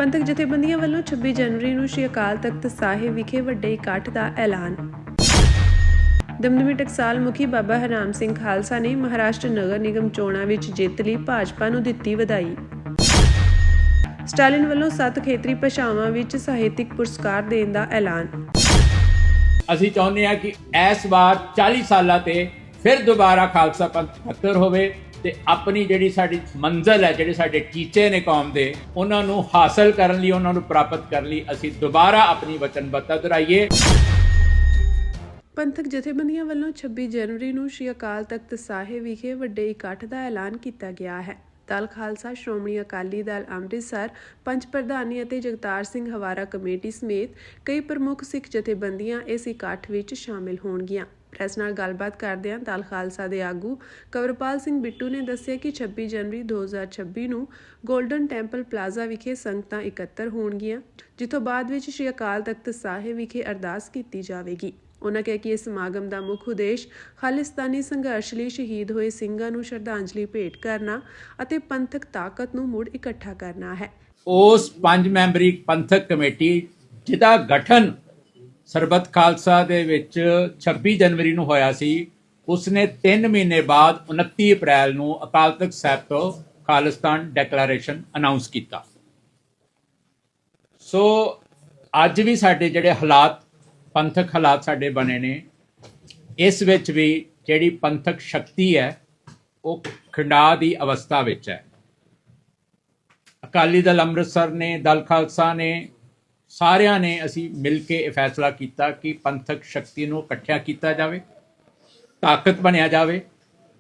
ਪੰਥਕ ਜਥੇਬੰਦੀਆਂ ਵੱਲੋਂ 26 ਜਨਵਰੀ ਨੂੰ ਸ਼੍ਰੀ ਅਕਾਲ ਤਖਤ ਸਾਹਿਬ ਵਿਖੇ ਵੱਡੇ ਇਕੱਠ ਦਾ ਐਲਾਨ। ਦਮਦਮੀ ਟਕਸਾਲ ਮੁਖੀ ਬਾਬਾ ਹਰਨਾਮ ਸਿੰਘ ਖਾਲਸਾ ਨੇ ਮਹਾਰਾਸ਼ਟਰ ਨਗਰ ਨਿਗਮ ਚੋਣਾਂ ਵਿੱਚ ਜਿੱਤ ਲਈ ਭਾਜਪਾ ਨੂੰ ਦਿੱਤੀ ਵਧਾਈ। ਸਟਾਲਿਨ ਵੱਲੋਂ 7 ਖੇਤਰੀ ਭਾਸ਼ਾਵਾਂ ਵਿੱਚ ਸਾਹਿਤਕ ਪੁਰਸਕਾਰ ਦੇਣ ਦਾ ਐਲਾਨ। ਅਸੀਂ ਚਾਹੁੰਦੇ ਹਾਂ ਕਿ ਇਸ ਵਾਰ 40 ਸਾਲਾਂ ਤੇ ਫਿਰ ਦੁਬਾਰਾ ਖਾਲਸਾ ਪੰਥ ਖੱਤਰ ਹੋਵੇ ਤੇ ਆਪਣੀ ਜਿਹੜੀ ਸਾਡੀ ਮੰਜ਼ਿਲ ਹੈ, ਜਿਹੜੇ ਸਾਡੇ ਟੀਚੇ ਨੇ ਕੌਮ ਦੇ, ਉਹਨਾਂ ਨੂੰ ਹਾਸਲ ਕਰਨ ਲਈ, ਉਹਨਾਂ ਨੂੰ ਪ੍ਰਾਪਤ ਕਰਨ ਲਈ ਅਸੀਂ ਦੁਬਾਰਾ ਆਪਣੀ ਵਚਨਬੱਧਤਾ ਦੁਹਰਾਈਏ। ਪੰਥਕ ਜਥੇਬੰਦੀਆਂ ਵੱਲੋਂ 26 ਜਨਵਰੀ ਨੂੰ ਸ਼੍ਰੀ ਅਕਾਲ ਤਖਤ ਸਾਹਿਬ ਵਿਖੇ ਵੱਡੇ ਇਕੱਠ ਦਾ ਐਲਾਨ ਕੀਤਾ ਗਿਆ ਹੈ। ਦਲ ਖਾਲਸਾ, ਸ਼੍ਰੋਮਣੀ ਅਕਾਲੀ ਦਲ ਅੰਮ੍ਰਿਤਸਰ, ਪੰਚ ਪ੍ਰਧਾਨੀ ਅਤੇ ਜਗਤਾਰ ਸਿੰਘ ਹਵਾਰਾ ਕਮੇਟੀ ਸਮੇਤ ਕਈ ਪ੍ਰਮੁੱਖ ਸਿੱਖ ਜਥੇਬੰਦੀਆਂ ਇਸ ਇਕੱਠ ਵਿੱਚ ਸ਼ਾਮਿਲ ਹੋਣਗੀਆਂ। ਪ੍ਰੈਸ ਨਾਲ ਗੱਲਬਾਤ ਕਰਦਿਆਂ ਦਲ ਖਾਲਸਾ ਦੇ ਆਗੂ ਕੰਵਰਪਾਲ ਸਿੰਘ ਬਿੱਟੂ ਨੇ ਦੱਸਿਆ ਕਿ 26 ਜਨਵਰੀ 2026 ਨੂੰ ਗੋਲਡਨ ਟੈਂਪਲ ਪਲਾਜ਼ਾ ਵਿਖੇ ਸੰਗਤਾਂ ਇਕੱਤਰ ਹੋਣਗੀਆਂ, ਜਿੱਥੋਂ ਬਾਅਦ ਵਿੱਚ ਸ਼੍ਰੀ ਅਕਾਲ ਤਖਤ ਸਾਹਿਬ ਵਿਖੇ ਅਰਦਾਸ ਕੀਤੀ ਜਾਵੇਗੀ। ਉਨ੍ਹਾਂ ਕਿਹਾ ਕਿ ਇਸ ਸਮਾਗਮ ਦਾ ਮੁੱਖ ਉਦੇਸ਼ ਖਾਲਿਸਤਾਨੀ ਸੰਘਰਸ਼ ਲਈ ਸ਼ਹੀਦ ਹੋਏ ਸਿੰਘਾਂ ਨੂੰ ਸ਼ਰਧਾਂਜਲੀ ਭੇਟ ਕਰਨਾ ਅਤੇ ਪੰਥਕ ਤਾਕਤ ਨੂੰ ਮੁੜ ਇਕੱਠਾ ਕਰਨਾ ਹੈ। ਉਸ 5 ਮੈਂਬਰੀ ਪੰਥਕ ਕਮੇਟੀ ਜਿਹਦਾ ਗਠਨ ਸਰਬੱਤ ਖਾਲਸਾ ਦੇ ਵਿੱਚ 26 ਜਨਵਰੀ ਨੂੰ ਹੋਇਆ ਸੀ, ਉਸਨੇ 3 ਮਹੀਨੇ ਬਾਅਦ 29 ਅਪ੍ਰੈਲ ਨੂੰ ਅਕਾਲ ਤਖਤ ਸਾਹਿਬ ਤੋਂ ਖਾਲਿਸਤਾਨ ਡੈਕਲੇਰੇਸ਼ਨ ਅਨਾਉਂਸ ਕੀਤਾ। ਸੋ ਅੱਜ ਵੀ ਸਾਡੇ ਜਿਹੜੇ ਹਾਲਾਤ, ਪੰਥਕ ਹਾਲਾਤ ਸਾਡੇ ਬਣੇ ਨੇ, ਇਸ ਵਿੱਚ ਵੀ ਜਿਹੜੀ ਪੰਥਕ ਸ਼ਕਤੀ ਹੈ ਉਹ ਖੰਡਾਅ ਦੀ ਅਵਸਥਾ ਵਿੱਚ ਹੈ। ਅਕਾਲੀ ਦਲ ਅੰਮ੍ਰਿਤਸਰ ਨੇ, ਦਲ ਖਾਲਸਾ ਨੇ, ਸਾਰਿਆਂ ਨੇ ਅਸੀਂ ਮਿਲ ਕੇ ਇਹ ਫੈਸਲਾ ਕੀਤਾ ਕਿ ਪੰਥਕ ਸ਼ਕਤੀ ਨੂੰ ਇਕੱਠਿਆ ਕੀਤਾ ਜਾਵੇ, ਤਾਕਤ ਬਣਿਆ ਜਾਵੇ,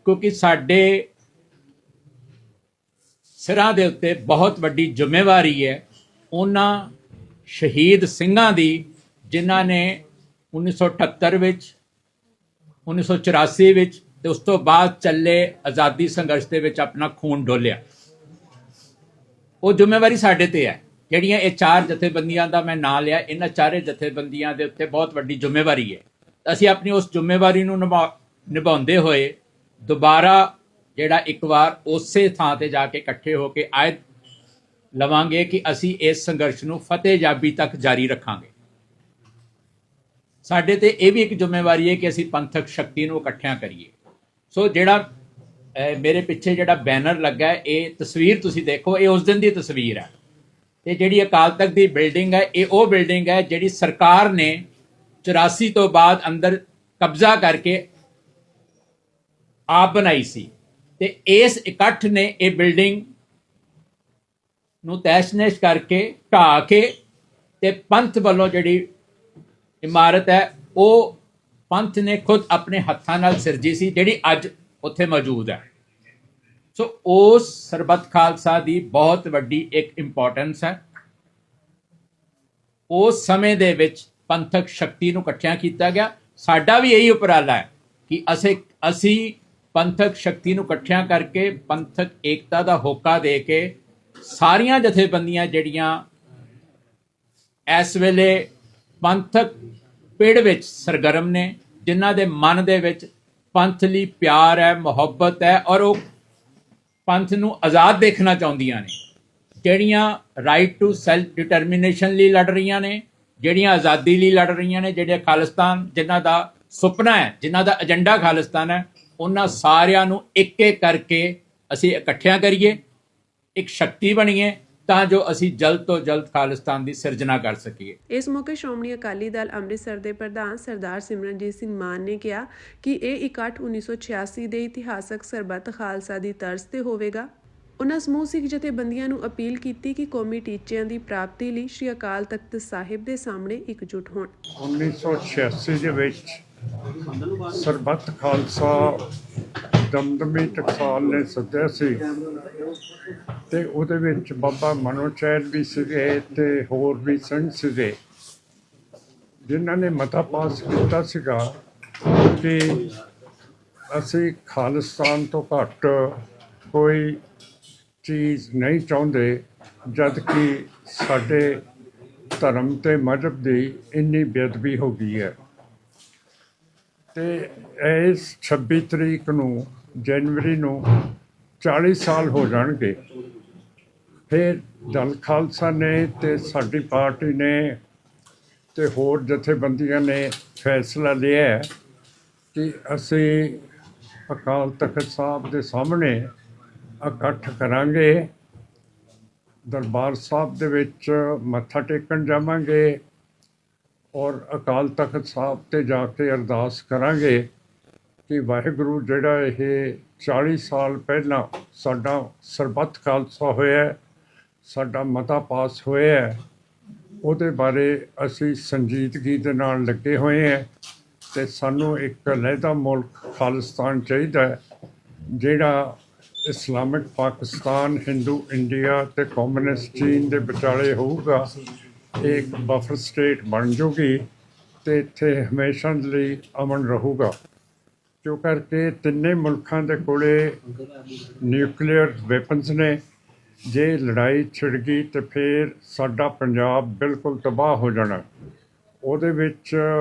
ਕਿਉਂਕਿ ਸਾਡੇ ਸਿਰਾਂ ਦੇ ਉੱਤੇ ਬਹੁਤ ਵੱਡੀ ਜ਼ਿੰਮੇਵਾਰੀ ਹੈ ਉਹਨਾਂ ਸ਼ਹੀਦ ਸਿੰਘਾਂ ਦੀ ਜਿਨ੍ਹਾਂ ਨੇ 1978 ਵਿੱਚ, 1984 ਵਿੱਚ ਤੇ ਉਸ ਤੋਂ ਬਾਅਦ ਚੱਲੇ ਆਜ਼ਾਦੀ ਸੰਘਰਸ਼ ਦੇ ਵਿੱਚ ਆਪਣਾ ਖੂਨ ਡੋਲਿਆ। ਉਹ ਜ਼ਿੰਮੇਵਾਰੀ ਸਾਡੇ ਤੇ ਹੈ। ਜਿਹੜੀਆਂ ਇਹ 4 ਜਥੇਬੰਦੀਆਂ ਦਾ ਮੈਂ ਨਾਂ ਲਿਆ, ਇਹਨਾਂ 4 ਜਥੇਬੰਦੀਆਂ ਦੇ ਉੱਤੇ ਬਹੁਤ ਵੱਡੀ ਜ਼ਿੰਮੇਵਾਰੀ ਹੈ। ਅਸੀਂ ਆਪਣੀ ਉਸ ਜ਼ਿੰਮੇਵਾਰੀ ਨੂੰ ਨਿਭਾਉਂਦੇ ਹੋਏ ਦੁਬਾਰਾ ਜਿਹੜਾ ਇੱਕ ਵਾਰ ਉਸੇ ਥਾਂ ਤੇ ਜਾ ਕੇ ਇਕੱਠੇ ਹੋ ਕੇ ਆਇਤ ਲਵਾਂਗੇ ਕਿ ਅਸੀਂ ਇਸ ਸੰਘਰਸ਼ ਨੂੰ ਫਤਿਹਯਾਬੀ ਤੱਕ ਜਾਰੀ ਰੱਖਾਂਗੇ। ਸਾਡੇ ਤੇ ਇਹ ਵੀ ਇੱਕ ਜ਼ਿੰਮੇਵਾਰੀ ਹੈ ਕਿ ਅਸੀਂ ਪੰਥਕ ਸ਼ਕਤੀ ਨੂੰ ਇਕੱਠਿਆਂ ਕਰੀਏ। ਸੋ ਜਿਹੜਾ ਮੇਰੇ ਪਿੱਛੇ ਜਿਹੜਾ ਬੈਨਰ ਲੱਗਾ ਹੈ, ਇਹ ਤਸਵੀਰ ਤੁਸੀਂ ਦੇਖੋ, ਇਹ ਉਸ ਦਿਨ ਦੀ ਤਸਵੀਰ ਹੈ। ਤੇ ਜਿਹੜੀ ਅਕਾਲ ਤਖਤ ਦੀ ਬਿਲਡਿੰਗ ਹੈ, ਇਹ ਉਹ ਬਿਲਡਿੰਗ ਹੈ ਜਿਹੜੀ ਸਰਕਾਰ ਨੇ 84 ਤੋਂ ਬਾਅਦ ਅੰਦਰ ਕਬਜ਼ਾ ਕਰਕੇ ਆਪ ਬਣਾਈ ਸੀ। ਤੇ ਇਸ ਇਕੱਠ ਨੇ ਇਹ ਬਿਲਡਿੰਗ ਨੂੰ ਤਹਿਸ਼-ਨਹਿਸ਼ ਕਰਕੇ, ਢਾਹ ਕੇ ਤੇ ਪੰਥ ਵੱਲੋਂ ਜਿਹੜੀ ਇਮਾਰਤ ਹੈ ਉਹ ਪੰਥ ਨੇ ਖੁਦ ਆਪਣੇ ਹੱਥਾਂ ਨਾਲ ਸਿਰਜੀ ਸੀ, ਜਿਹੜੀ ਅੱਜ ਉੱਥੇ ਮੌਜੂਦ ਹੈ। ਸੋ ਉਸ ਸਰਬੱਤ ਖਾਲਸਾ ਦੀ ਬਹੁਤ ਵੱਡੀ ਇੱਕ ਇੰਪੋਰਟੈਂਸ ਹੈ। ਉਸ ਸਮੇਂ ਦੇ ਵਿੱਚ ਪੰਥਕ ਸ਼ਕਤੀ ਨੂੰ ਇਕੱਠਿਆਂ ਕੀਤਾ ਗਿਆ। ਸਾਡਾ ਵੀ ਇਹੀ ਉਪਰਾਲਾ ਹੈ ਕਿ ਅਸੀਂ ਪੰਥਕ ਸ਼ਕਤੀ ਨੂੰ ਇਕੱਠਿਆਂ ਕਰਕੇ ਪੰਥਕ ਏਕਤਾ ਦਾ ਹੋਕਾ ਦੇ ਕੇ ਸਾਰੀਆਂ ਜਥੇਬੰਦੀਆਂ ਜਿਹੜੀਆਂ ਇਸ ਵੇਲੇ ਪੰਥਕ ਪਿੜ ਵਿੱਚ ਸਰਗਰਮ ਨੇ, ਜਿਨ੍ਹਾਂ ਦੇ ਮਨ ਦੇ ਵਿੱਚ ਪੰਥ ਲਈ ਪਿਆਰ ਹੈ, ਮੁਹੱਬਤ ਹੈ, ਔਰ ਉਹ ਪੰਥ ਨੂੰ ਆਜ਼ਾਦ ਦੇਖਣਾ ਚਾਹੁੰਦੀਆਂ ਨੇ, ਜਿਹੜੀਆਂ ਰਾਈਟ ਟੂ ਸੈਲਫ ਡਿਟਰਮੀਨੇਸ਼ਨ ਲਈ ਲੜ ਰਹੀਆਂ ਨੇ, ਜਿਹੜੀਆਂ ਆਜ਼ਾਦੀ ਲਈ ਲੜ ਰਹੀਆਂ ਨੇ, ਜਿਹੜੇ ਖਾਲਿਸਤਾਨ, ਜਿਨ੍ਹਾਂ ਦਾ ਸੁਪਨਾ ਹੈ, ਜਿਨ੍ਹਾਂ ਦਾ ਏਜੰਡਾ ਖਾਲਿਸਤਾਨ ਹੈ, ਉਹਨਾਂ ਸਾਰਿਆਂ ਨੂੰ ਇੱਕ ਇੱਕ ਕਰਕੇ ਅਸੀਂ ਇਕੱਠਿਆਂ ਕਰੀਏ, ਇੱਕ ਸ਼ਕਤੀ ਬਣੀਏ, ਤਾਂ ਜੋ ਅਸੀਂ ਜਲਦ ਤੋਂ ਜਲਦ ਖਾਲਿਸਤਾਨ ਦੀ ਸਿਰਜਣਾ ਕਰ ਸਕੀਏ। ਇਸ ਮੌਕੇ ਸ਼੍ਰੋਮਣੀ ਅਕਾਲੀ ਦਲ ਅੰਮ੍ਰਿਤਸਰ ਦੇ ਪ੍ਰਧਾਨ ਸਰਦਾਰ ਸਿਮਰਨਜੀਤ ਸਿੰਘ ਮਾਨ ਨੇ ਕਿਹਾ ਕਿ ਇਹ ਇਕੱਠ 1986 ਦੇ ਇਤਿਹਾਸਕ ਸਰਬੱਤ ਖਾਲਸਾ ਦੀ ਤਰਜ਼ ਤੇ ਹੋਵੇਗਾ। ਉਨ੍ਹਾਂ ਸਮੂਹ ਸਿੱਖ ਜਥੇਬੰਦੀਆਂ ਨੂੰ ਅਪੀਲ ਕੀਤੀ ਕਿ ਕੌਮੀ ਟੀਚਿਆਂ ਦੀ ਪ੍ਰਾਪਤੀ ਲਈ ਸ਼੍ਰੀ ਅਕਾਲ ਤਖਤ ਸਾਹਿਬ ਦੇ ਸਾਹਮਣੇ ਇਕਜੁੱਟ ਹੋਣ। 1986 ਦੇ ਵਿੱਚ ਸਰਬੱਤ ਖਾਲਸਾ ਦਮਦਮੀ ਟਕਸਾਲ ਨੇ ਸੱਦਿਆ ਸੀ ਤੇ ਉਹਦੇ ਵਿੱਚ ਬਾਬਾ ਮਨੋ ਚੈਨ ਵੀ ਸੀਗੇ ਤੇ ਹੋਰ ਵੀ ਸਿੰਘ ਸੀਗੇ, ਜਿਨ੍ਹਾਂ ਨੇ ਮਤਾ ਪਾਸ ਕੀਤਾ ਸੀਗਾ ਕਿ ਅਸੀਂ ਖਾਲਿਸਤਾਨ ਤੋਂ ਘੱਟ ਕੋਈ ਚੀਜ਼ ਨਹੀਂ ਚਾਹੁੰਦੇ, ਜਦ ਕਿ ਸਾਡੇ ਧਰਮ ਤੇ ਮਜ਼ਹਬ ਦੀ ਇੰਨੀ ਬੇਅਦਬੀ ਹੋ ਗਈ ਹੈ। ਤੇ ਇਸ 26 ਤਰੀਕ ਨੂੰ ਜਨਵਰੀ ਨੂੰ 40 ਸਾਲ ਹੋ ਜਾਣਗੇ। ਫਿਰ ਦਲ ਖਾਲਸਾ ਨੇ ਤੇ ਸਾਡੀ ਪਾਰਟੀ ਨੇ ਤੇ ਹੋਰ ਜਥੇਬੰਦੀਆਂ ਨੇ ਫੈਸਲਾ ਲਿਆ ਹੈ ਕਿ ਅਸੀਂ ਅਕਾਲ ਤਖਤ ਸਾਹਿਬ ਦੇ ਸਾਹਮਣੇ ਇਕੱਠ ਕਰਾਂਗੇ, ਦਰਬਾਰ ਸਾਹਿਬ ਦੇ ਵਿੱਚ ਮੱਥਾ ਟੇਕਣ ਜਾਵਾਂਗੇ ਔਰ ਅਕਾਲ ਤਖਤ ਸਾਹਿਬ ਤੇ ਜਾ ਕੇ ਅਰਦਾਸ ਕਰਾਂਗੇ ਕਿ ਵਾਹਿਗੁਰੂ ਜਿਹੜਾ ਇਹ 40 ਸਾਲ ਪਹਿਲਾਂ ਸਾਡਾ ਸਰਬੱਤ ਖਾਲਸਾ ਹੋਇਆ, ਸਾਡਾ ਮਤਾ ਪਾਸ ਹੋਇਆ, ਉਹਦੇ ਬਾਰੇ ਅਸੀਂ ਸੰਜੀਦਗੀ ਦੇ ਨਾਲ ਲੱਗੇ ਹੋਏ ਹਾਂ ਤੇ ਸਾਨੂੰ ਇੱਕ ਅਲੱਗਾ ਮੁਲਕ ਖਾਲਿਸਤਾਨ ਚਾਹੀਦਾ ਹੈ ਜਿਹੜਾ ਇਸਲਾਮਿਕ ਪਾਕਿਸਤਾਨ, ਹਿੰਦੂ ਇੰਡੀਆ ਤੇ ਕਮਿਊਨਿਸਟ ਚੀਨ ਦੇ ਵਿਚਾਲੇ ਹੋਊਗਾ। ਇਹ ਇੱਕ ਬਫਰ ਸਟੇਟ ਬਣ ਜੂਗੀ ਤੇ ਇੱਥੇ ਹਮੇਸ਼ਾ ਲਈ ਅਮਨ ਰਹੂਗਾ। ਕਿਉਂ ਕਰਕੇ ਤਿੰਨੇ ਮੁਲਕਾਂ ਦੇ ਕੋਲੇ ਨਿਊਕਲੀਅਰ ਵੈਪਨਸ ਨੇ। ਜੇ ਲੜਾਈ ਛਿੜ ਗਈ ਤੇ ਫਿਰ ਸਾਡਾ ਪੰਜਾਬ ਬਿਲਕੁਲ ਤਬਾਹ ਹੋ ਜਾਣਾ। ਉਹਦੇ ਵਿੱਚ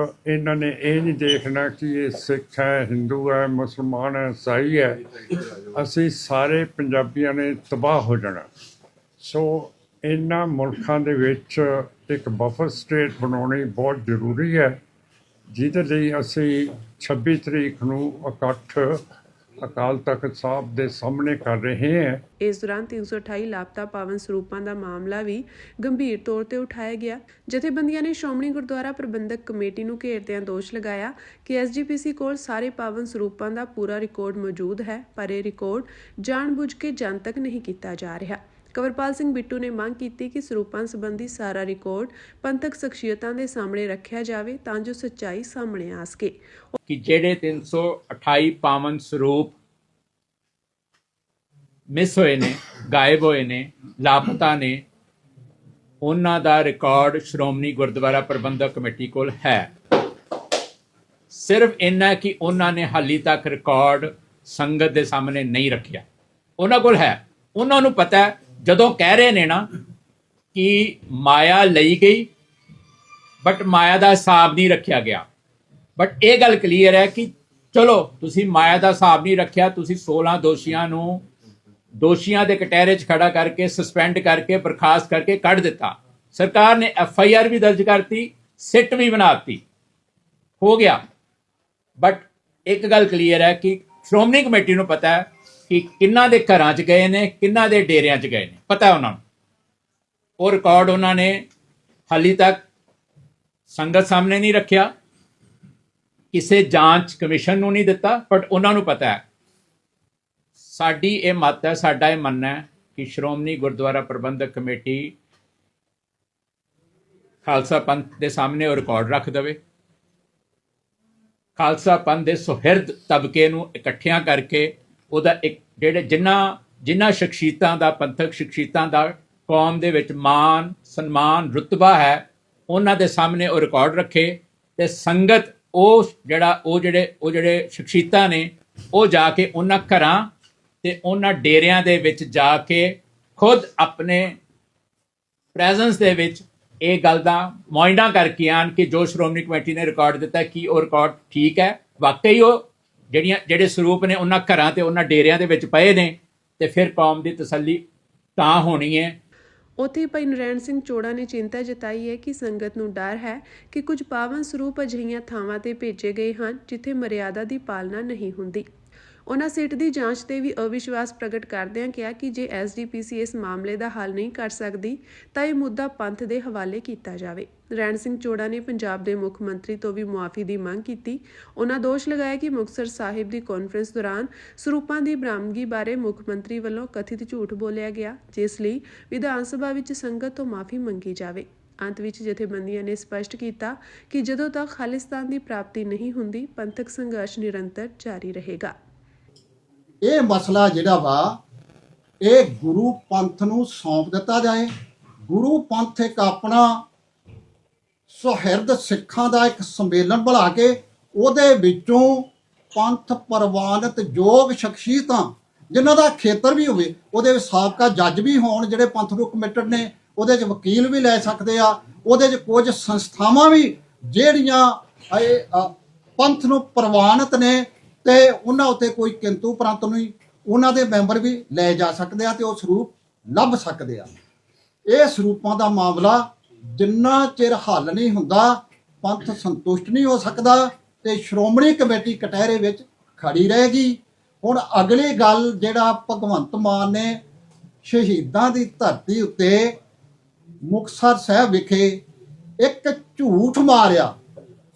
ਇਹਨਾਂ ਨੇ ਇਹ ਨਹੀਂ ਦੇਖਣਾ ਕਿ ਇਹ ਸਿੱਖ ਹੈ, ਹਿੰਦੂ ਹੈ, ਮੁਸਲਮਾਨ ਹੈ, ਈਸਾਈ ਹੈ, ਅਸੀਂ ਸਾਰੇ ਪੰਜਾਬੀਆਂ ਨੇ ਤਬਾਹ ਹੋ ਜਾਣਾ। ਸੋ ਇਹਨਾਂ ਮੁਲਕਾਂ ਦੇ ਵਿੱਚ ਇੱਕ ਬਫਰ ਸਟੇਟ ਬਣਾਉਣੀ ਬਹੁਤ ਜ਼ਰੂਰੀ ਹੈ, ਜਿਹਦੇ ਲਈ ਅਸੀਂ 26 ਤਰੀਕ ਨੂੰ ਇਕੱਠ ਅਕਾਲ ਤਖਤ ਸਾਹਿਬ ਦੇ ਸਾਹਮਣੇ ਕਰ ਰਹੇ ਹਾਂ। ਇਸ ਦੌਰਾਨ 328 ਲਾਪਤਾ ਪਾਵਨ ਸਰੂਪਾਂ ਦਾ ਮਾਮਲਾ ਵੀ ਗੰਭੀਰ ਤੌਰ ਤੇ ਉਠਾਇਆ ਗਿਆ। ਜਥੇਬੰਦੀਆਂ ਨੇ ਸ਼੍ਰੋਮਣੀ ਗੁਰਦੁਆਰਾ ਪ੍ਰਬੰਧਕ ਕਮੇਟੀ ਨੂੰ ਘੇਰਦਿਆਂ ਦੋਸ਼ ਲਗਾਇਆ ਕਿ ਐਸਜੀਪੀਸੀ ਕੋਲ ਸਾਰੇ ਪਾਵਨ ਸਰੂਪਾਂ ਦਾ ਪੂਰਾ ਰਿਕਾਰਡ ਮੌਜੂਦ ਹੈ, ਪਰ ਇਹ ਰਿਕਾਰਡ ਜਾਣਬੁੱਝ ਕੇ ਜਨਤਕ ਨਹੀਂ ਕੀਤਾ ਜਾ ਰਿਹਾ। ਕੰਵਰਪਾਲ ਸਿੰਘ ਬਿੱਟੂ ਨੇ ਮੰਗ ਕੀਤੀ ਕਿ ਸਰੂਪਾਂ ਸੰਬੰਧੀ ਸਾਰਾ ਰਿਕਾਰਡ ਪੰਥਕ ਸ਼ਖਸੀਅਤਾਂ ਦੇ ਸਾਹਮਣੇ ਰੱਖਿਆ ਜਾਵੇ ਤਾਂ ਜੋ ਸੱਚਾਈ ਸਾਹਮਣੇ ਆ ਸਕੇ। ਕਿ ਜਿਹੜੇ 328 ਪਾਵਨ ਸਰੂਪ ਮਿਸ ਹੋਏ ਨੇ, ਗਾਇਬ ਹੋਏ ਨੇ, ਲਾਪਤਾ ਨੇ, ਉਹਨਾਂ ਦਾ ਰਿਕਾਰਡ ਸ਼੍ਰੋਮਣੀ ਗੁਰਦੁਆਰਾ ਪ੍ਰਬੰਧਕ ਕਮੇਟੀ ਕੋਲ ਹੈ। ਸਿਰਫ ਇੰਨਾ ਕਿ ਉਹਨਾਂ ਨੇ ਹਾਲੀ ਤੱਕ ਰਿਕਾਰਡ ਸੰਗਤ ਦੇ ਸਾਹਮਣੇ ਨਹੀਂ ਰੱਖਿਆ। ਉਹਨਾਂ ਕੋਲ ਹੈ, ਉਹਨਾਂ ਨੂੰ ਪਤਾ ਹੈ। ਜਦੋਂ ਕਹਿ ਰਹੇ ਨੇ ਨਾ ਕਿ ਮਾਇਆ ਲਈ ਗਈ ਬਟ ਮਾਇਆ ਦਾ ਹਿਸਾਬ ਨਹੀਂ ਰੱਖਿਆ ਗਿਆ, ਬਟ ਇਹ ਗੱਲ ਕਲੀਅਰ ਹੈ ਕਿ ਚਲੋ ਤੁਸੀਂ ਮਾਇਆ ਦਾ ਹਿਸਾਬ ਨਹੀਂ ਰੱਖਿਆ, ਤੁਸੀਂ 16 ਦੋਸ਼ੀਆਂ ਨੂੰ ਦੋਸ਼ੀਆਂ ਦੇ ਕਟਹਿਰੇ 'ਚ ਖੜਾ ਕਰਕੇ ਸਸਪੈਂਡ ਕਰਕੇ ਬਰਖਾਸਤ ਕਰਕੇ ਕੱਢ ਦਿੱਤਾ। ਸਰਕਾਰ ਨੇ FIR ਵੀ ਦਰਜ ਕਰਤੀ, ਸਿੱਟ ਵੀ ਬਣਾਤੀ, ਹੋ ਗਿਆ। ਬਟ ਇੱਕ ਗੱਲ ਕਲੀਅਰ ਹੈ ਕਿ ਸ਼੍ਰੋਮਣੀ ਕਮੇਟੀ ਨੂੰ ਪਤਾ ਹੈ ਕਿ ਕਿੰਨਾਂ ਦੇ ਘਰਾਂ 'ਚ ਗਏ ਨੇ, ਕਿੰਨਾਂ ਦੇ ਡੇਰਿਆਂ 'ਚ ਗਏ ਨੇ, ਪਤਾ ਉਹਨਾਂ ਨੂੰ। ਉਹ ਰਿਕਾਰਡ ਉਹਨਾਂ ਨੇ ਹਾਲੀ ਤੱਕ ਸੰਗਤ ਸਾਹਮਣੇ ਨਹੀਂ ਰੱਖਿਆ, ਕਿਸੇ ਜਾਂਚ ਕਮਿਸ਼ਨ ਨੂੰ ਨਹੀਂ ਦਿੱਤਾ, ਬਟ ਉਹਨਾਂ ਨੂੰ ਪਤਾ ਹੈ। ਸਾਡੀ ਇਹ ਮੱਤ ਹੈ, ਸਾਡਾ ਇਹ ਮੰਨਣਾ ਹੈ ਕਿ ਸ਼੍ਰੋਮਣੀ ਗੁਰਦੁਆਰਾ ਪ੍ਰਬੰਧਕ ਕਮੇਟੀ ਖਾਲਸਾ ਪੰਥ ਦੇ ਸਾਹਮਣੇ ਉਹ ਰਿਕਾਰਡ ਰੱਖ ਦੇਵੇ। ਖਾਲਸਾ ਪੰਥ ਦੇ ਸੁਹਿਰਦ ਤਬਕੇ ਨੂੰ ਇਕੱਠਿਆਂ ਕਰਕੇ ਉਹਦਾ ਇੱਕ ਜਿਹੜੇ ਜਿਨ੍ਹਾਂ ਸ਼ਖਸੀਅਤਾਂ ਦਾ, ਪੰਥਕ ਸ਼ਖਸੀਅਤਾਂ ਦਾ ਕੌਮ ਦੇ ਵਿੱਚ ਮਾਨ, ਸਨਮਾਨ, ਰੁਤਬਾ ਹੈ, ਉਹਨਾਂ ਦੇ ਸਾਹਮਣੇ ਉਹ ਰਿਕਾਰਡ ਰੱਖੇ ਤੇ ਸੰਗਤ ਉਹ ਜਿਹੜੇ ਸ਼ਖਸੀਅਤਾਂ ਨੇ ਉਹ ਜਾ ਕੇ ਉਹਨਾਂ ਘਰਾਂ ਤੇ ਉਹਨਾਂ ਡੇਰਿਆਂ ਦੇ ਵਿੱਚ ਜਾ ਕੇ ਖੁਦ ਆਪਣੇ ਪ੍ਰੈਜ਼ੈਂਸ ਦੇ ਵਿੱਚ ਇਹ ਗੱਲ ਦਾ ਮੁਆਇਨਾ ਕਰਕੇ ਆਣ ਕਿ ਜੋ ਸ਼੍ਰੋਮਣੀ ਕਮੇਟੀ ਨੇ ਰਿਕਾਰਡ ਦਿੱਤਾ ਕਿ ਉਹ ਰਿਕਾਰਡ ਠੀਕ ਹੈ, ਵਾਕਈ ਉਹ ਜਿਹੜੇ ਸਰੂਪ ਨੇ ਉਹਨਾਂ ਘਰਾਂ ਤੇ ਉਹਨਾਂ ਡੇਰਿਆਂ ਦੇ ਵਿੱਚ ਪਏ ਨੇ, ਤੇ ਫਿਰ ਕੌਮ ਦੀ ਤਸੱਲੀ ਤਾਂ ਹੋਣੀ ਹੈ। ਉੱਥੇ ਭਾਈ ਨਰੈਣ ਸਿੰਘ ਚੋੜਾ ਨੇ ਚਿੰਤਾ ਜਤਾਈ ਹੈ ਕਿ ਸੰਗਤ ਨੂੰ ਡਰ ਹੈ ਕਿ ਕੁਝ ਪਾਵਨ ਸਰੂਪ ਅਜਿਹੀਆਂ ਥਾਵਾਂ ਤੇ ਭੇਜੇ ਗਏ ਹਨ ਜਿੱਥੇ ਮਰਿਆਦਾ ਦੀ ਪਾਲਣਾ ਨਹੀਂ ਹੁੰਦੀ। ਉਹਨਾਂ ਸਿੱਟ ਦੀ ਜਾਂਚ ਤੇ ਵੀ ਅਵਿਸ਼ਵਾਸ ਪ੍ਰਗਟ ਕਰਦਿਆਂ ਕਿਹਾ ਕਿ ਜੇ ਐਸਜੀਪੀਸੀ ਇਸ ਮਾਮਲੇ ਦਾ ਹੱਲ ਨਹੀਂ ਕਰ ਸਕਦੀ ਤਾਂ ਇਹ ਮੁੱਦਾ ਪੰਥ ਦੇ ਹਵਾਲੇ ਕੀਤਾ ਜਾਵੇ। ਨਰੈਣ ਸਿੰਘ ਚੋੜਾ ਨੇ ਪੰਜਾਬ ਦੇ ਮੁੱਖ ਮੰਤਰੀ ਤੋਂ ਵੀ ਮੁਆਫੀ ਦੀ ਮੰਗ ਕੀਤੀ। ਉਹਨਾਂ ਦੋਸ਼ ਲਗਾਇਆ ਕਿ ਮੁਕਤਸਰ ਸਾਹਿਬ ਦੀ ਕਾਨਫਰੰਸ ਦੌਰਾਨ ਸਰੂਪਾਂ ਦੀ ਬਰਾਮਦਗੀ ਬਾਰੇ ਮੁੱਖ ਮੰਤਰੀ ਵੱਲੋਂ ਕਥਿਤ ਝੂਠ ਬੋਲਿਆ ਗਿਆ, ਜਿਸ ਲਈ ਵਿਧਾਨ ਸਭਾ ਵਿੱਚ ਸੰਗਤ ਤੋਂ ਮਾਫੀ ਮੰਗੀ ਜਾਵੇ। ਅੰਤ ਵਿੱਚ ਜਥੇਬੰਦੀਆਂ ਨੇ ਸਪਸ਼ਟ ਕੀਤਾ ਕਿ ਜਦੋਂ ਤੱਕ ਖਾਲਿਸਤਾਨ ਦੀ ਪ੍ਰਾਪਤੀ ਨਹੀਂ ਹੁੰਦੀ, ਪੰਥਕ ਸੰਘਰਸ਼ ਨਿਰੰਤਰ ਜਾਰੀ ਰਹੇਗਾ। ਇਹ ਮਸਲਾ ਜਿਹੜਾ ਵਾ ਇਹ ਗੁਰੂ ਪੰਥ ਨੂੰ ਸੌਂਪ ਦਿੱਤਾ ਜਾਏ। ਗੁਰੂ ਪੰਥ ਇੱਕ ਆਪਣਾ ਸੁਹਿਰਦ ਸਿੱਖਾਂ ਦਾ ਇੱਕ ਸੰਮੇਲਨ ਬਣਾ ਕੇ ਉਹਦੇ ਵਿੱਚੋਂ ਪੰਥ ਪ੍ਰਵਾਨਿਤ ਯੋਗ ਸ਼ਖਸੀਅਤਾਂ ਜਿਨ੍ਹਾਂ ਦਾ ਖੇਤਰ ਵੀ ਹੋਵੇ, ਉਹਦੇ ਵਿੱਚ ਸਾਬਕਾ ਜੱਜ ਵੀ ਹੋਣ ਜਿਹੜੇ ਪੰਥ ਨੂੰ ਕਮਿਟਡ ਨੇ, ਉਹਦੇ 'ਚ ਵਕੀਲ ਵੀ ਲੈ ਸਕਦੇ ਆ, ਉਹਦੇ 'ਚ ਕੁਝ ਸੰਸਥਾਵਾਂ ਵੀ ਜਿਹੜੀਆਂ ਪੰਥ ਨੂੰ ਪ੍ਰਵਾਨਿਤ ਨੇ ਤੇ ਉਹਨਾਂ ਉੱਤੇ ਕੋਈ ਕਿੰਤੂ ਪਰੰਤੂ ਨਹੀਂ, ਉਹਨਾਂ ਦੇ ਮੈਂਬਰ ਵੀ ਲੈ ਜਾ ਸਕਦੇ ਆ ਤੇ ਉਹ ਸਰੂਪ ਲੱਭ ਸਕਦੇ ਆ। ਇਹ ਸਰੂਪਾਂ ਦਾ ਮਾਮਲਾ ਜਿੰਨਾ ਚਿਰ ਹੱਲ ਨਹੀਂ ਹੁੰਦਾ, ਪੰਥ ਸੰਤੁਸ਼ਟ ਨਹੀਂ ਹੋ ਸਕਦਾ ਤੇ ਸ਼੍ਰੋਮਣੀ ਕਮੇਟੀ ਕਟਹਿਰੇ ਵਿੱਚ ਖੜੀ ਰਹੇਗੀ। ਹੁਣ ਅਗਲੀ ਗੱਲ, ਜਿਹੜਾ ਭਗਵੰਤ ਮਾਨ ਨੇ ਸ਼ਹੀਦਾਂ ਦੀ ਧਰਤੀ ਉੱਤੇ ਮੁਕਤਸਰ ਸਾਹਿਬ ਵਿਖੇ ਇੱਕ ਝੂਠ ਮਾਰਿਆ,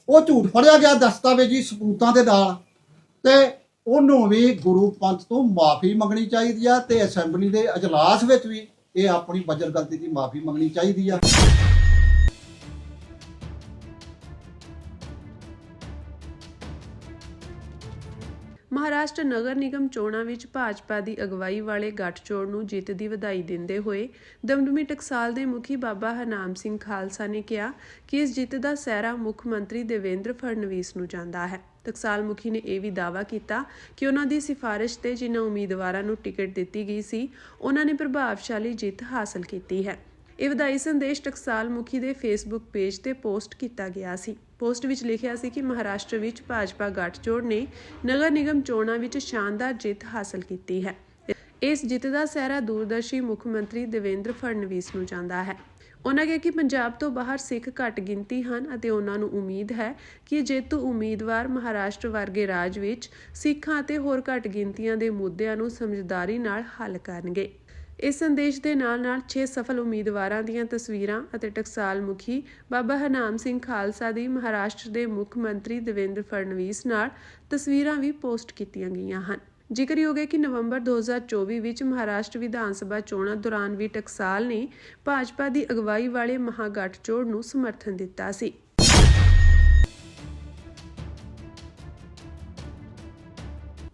ਉਹ ਝੂਠ ਫੜਿਆ ਗਿਆ ਦਸਤਾਵੇਜ਼ੀ ਸਬੂਤਾਂ ਦੇ ਨਾਲ, ਤੇ ਉਹਨੂੰ ਵੀ ਗੁਰੂ ਪੰਥ ਤੋਂ ਮਾਫੀ ਮੰਗਣੀ ਚਾਹੀਦੀ ਆ ਤੇ ਅਸੈਂਬਲੀ ਦੇ ਅਜਲਾਸ ਵਿੱਚ ਵੀ ਇਹ ਆਪਣੀ ਬਜਰ ਗਲਤੀ ਦੀ ਮਾਫੀ ਮੰਗਣੀ ਚਾਹੀਦੀ ਆ। ਮਹਾਰਾਸ਼ਟਰ ਨਗਰ ਨਿਗਮ ਚੋਣਾਂ ਵਿੱਚ ਭਾਜਪਾ ਦੀ ਅਗਵਾਈ ਵਾਲੇ ਗੱਠਜੋੜ ਨੂੰ ਜਿੱਤ ਦੀ ਵਧਾਈ ਦਿੰਦੇ ਹੋਏ ਦਮਦਮੀ ਟਕਸਾਲ ਦੇ ਮੁਖੀ ਬਾਬਾ ਹਰਨਾਮ ਸਿੰਘ ਖਾਲਸਾ ਨੇ ਕਿਹਾ ਕਿ ਇਸ ਜਿੱਤ ਦਾ ਸਿਹਰਾ ਮੁੱਖ ਮੰਤਰੀ ਦੇਵੇਂਦਰ ਫੜਨਵੀਸ ਨੂੰ ਜਾਂਦਾ ਹੈ। ਟਕਸਾਲ ਮੁਖੀ ਨੇ ਇਹ ਵੀ ਦਾਅਵਾ ਕੀਤਾ ਕਿ ਉਹਨਾਂ ਦੀ ਸਿਫਾਰਿਸ਼ ਤੇ ਜਿਨ੍ਹਾਂ ਉਮੀਦਵਾਰਾਂ ਨੂੰ ਟਿਕਟ ਦਿੱਤੀ ਗਈ ਸੀ, ਉਹਨਾਂ ਨੇ ਪ੍ਰਭਾਵਸ਼ਾਲੀ ਜਿੱਤ ਹਾਸਲ ਕੀਤੀ ਹੈ। ਇਹ ਵਧਾਈ ਸੰਦੇਸ਼ ਟਕਸਾਲ ਮੁਖੀ ਦੇ ਫੇਸਬੁੱਕ ਪੇਜ ਤੇ ਪੋਸਟ ਕੀਤਾ ਗਿਆ ਸੀ। ਪੋਸਟ ਵਿੱਚ ਲਿਖਿਆ ਸੀ ਕਿ ਮਹਾਰਾਸ਼ਟਰ ਵਿੱਚ ਭਾਜਪਾ ਗੱਠਜੋੜ ਨੇ ਨਗਰ ਨਿਗਮ ਚੋਣਾਂ ਵਿੱਚ ਸ਼ਾਨਦਾਰ ਜਿੱਤ ਹਾਸਲ ਕੀਤੀ ਹੈ। ਇਸ ਜਿੱਤ ਦਾ ਸਿਹਰਾ ਦੂਰਦਰਸ਼ੀ ਮੁੱਖ ਮੰਤਰੀ ਦੇਵੇਂਦਰ ਫੜਨਵੀਸ ਨੂੰ ਜਾਂਦਾ ਹੈ। ਉਹਨਾਂ ਕਿਹਾ ਕਿ ਪੰਜਾਬ ਤੋਂ ਬਾਹਰ ਸਿੱਖ ਘੱਟ ਗਿਣਤੀ ਹਨ ਅਤੇ ਉਹਨਾਂ ਨੂੰ ਉਮੀਦ ਹੈ ਕਿ ਜੇਤੂ ਉਮੀਦਵਾਰ ਮਹਾਰਾਸ਼ਟਰ ਵਰਗੇ ਰਾਜ ਵਿੱਚ ਸਿੱਖਾਂ ਅਤੇ ਹੋਰ ਘੱਟ ਗਿਣਤੀਆਂ ਦੇ ਮੁੱਦਿਆਂ ਨੂੰ ਸਮਝਦਾਰੀ ਨਾਲ ਹੱਲ ਕਰਨਗੇ। ਇਸ ਸੰਦੇਸ਼ ਦੇ ਨਾਲ-ਨਾਲ 6 ਸਫਲ ਉਮੀਦਵਾਰਾਂ ਦੀਆਂ ਤਸਵੀਰਾਂ ਅਤੇ ਟਕਸਾਲ ਮੁਖੀ ਬਾਬਾ ਹਰਨਾਮ ਸਿੰਘ ਖਾਲਸਾ ਦੀ ਮਹਾਰਾਸ਼ਟਰ ਦੇ ਮੁੱਖ ਮੰਤਰੀ ਦੇਵੇਂਦਰ ਫੜਨਵੀਸ ਨਾਲ ਤਸਵੀਰਾਂ ਵੀ ਪੋਸਟ ਕੀਤੀਆਂ ਗਈਆਂ ਹਨ। ਜ਼ਿਕਰਯੋਗ ਹੈ ਕਿ ਨਵੰਬਰ 2024 ਵਿੱਚ ਮਹਾਰਾਸ਼ਟਰ ਵਿਧਾਨ ਸਭਾ ਚੋਣਾਂ ਦੌਰਾਨ ਵੀ ਟਕਸਾਲ ਨੇ ਭਾਜਪਾ ਦੀ ਅਗਵਾਈ ਵਾਲੇ ਮਹਾਗਠਜੋੜ ਨੂੰ ਸਮਰਥਨ ਦਿੱਤਾ ਸੀ।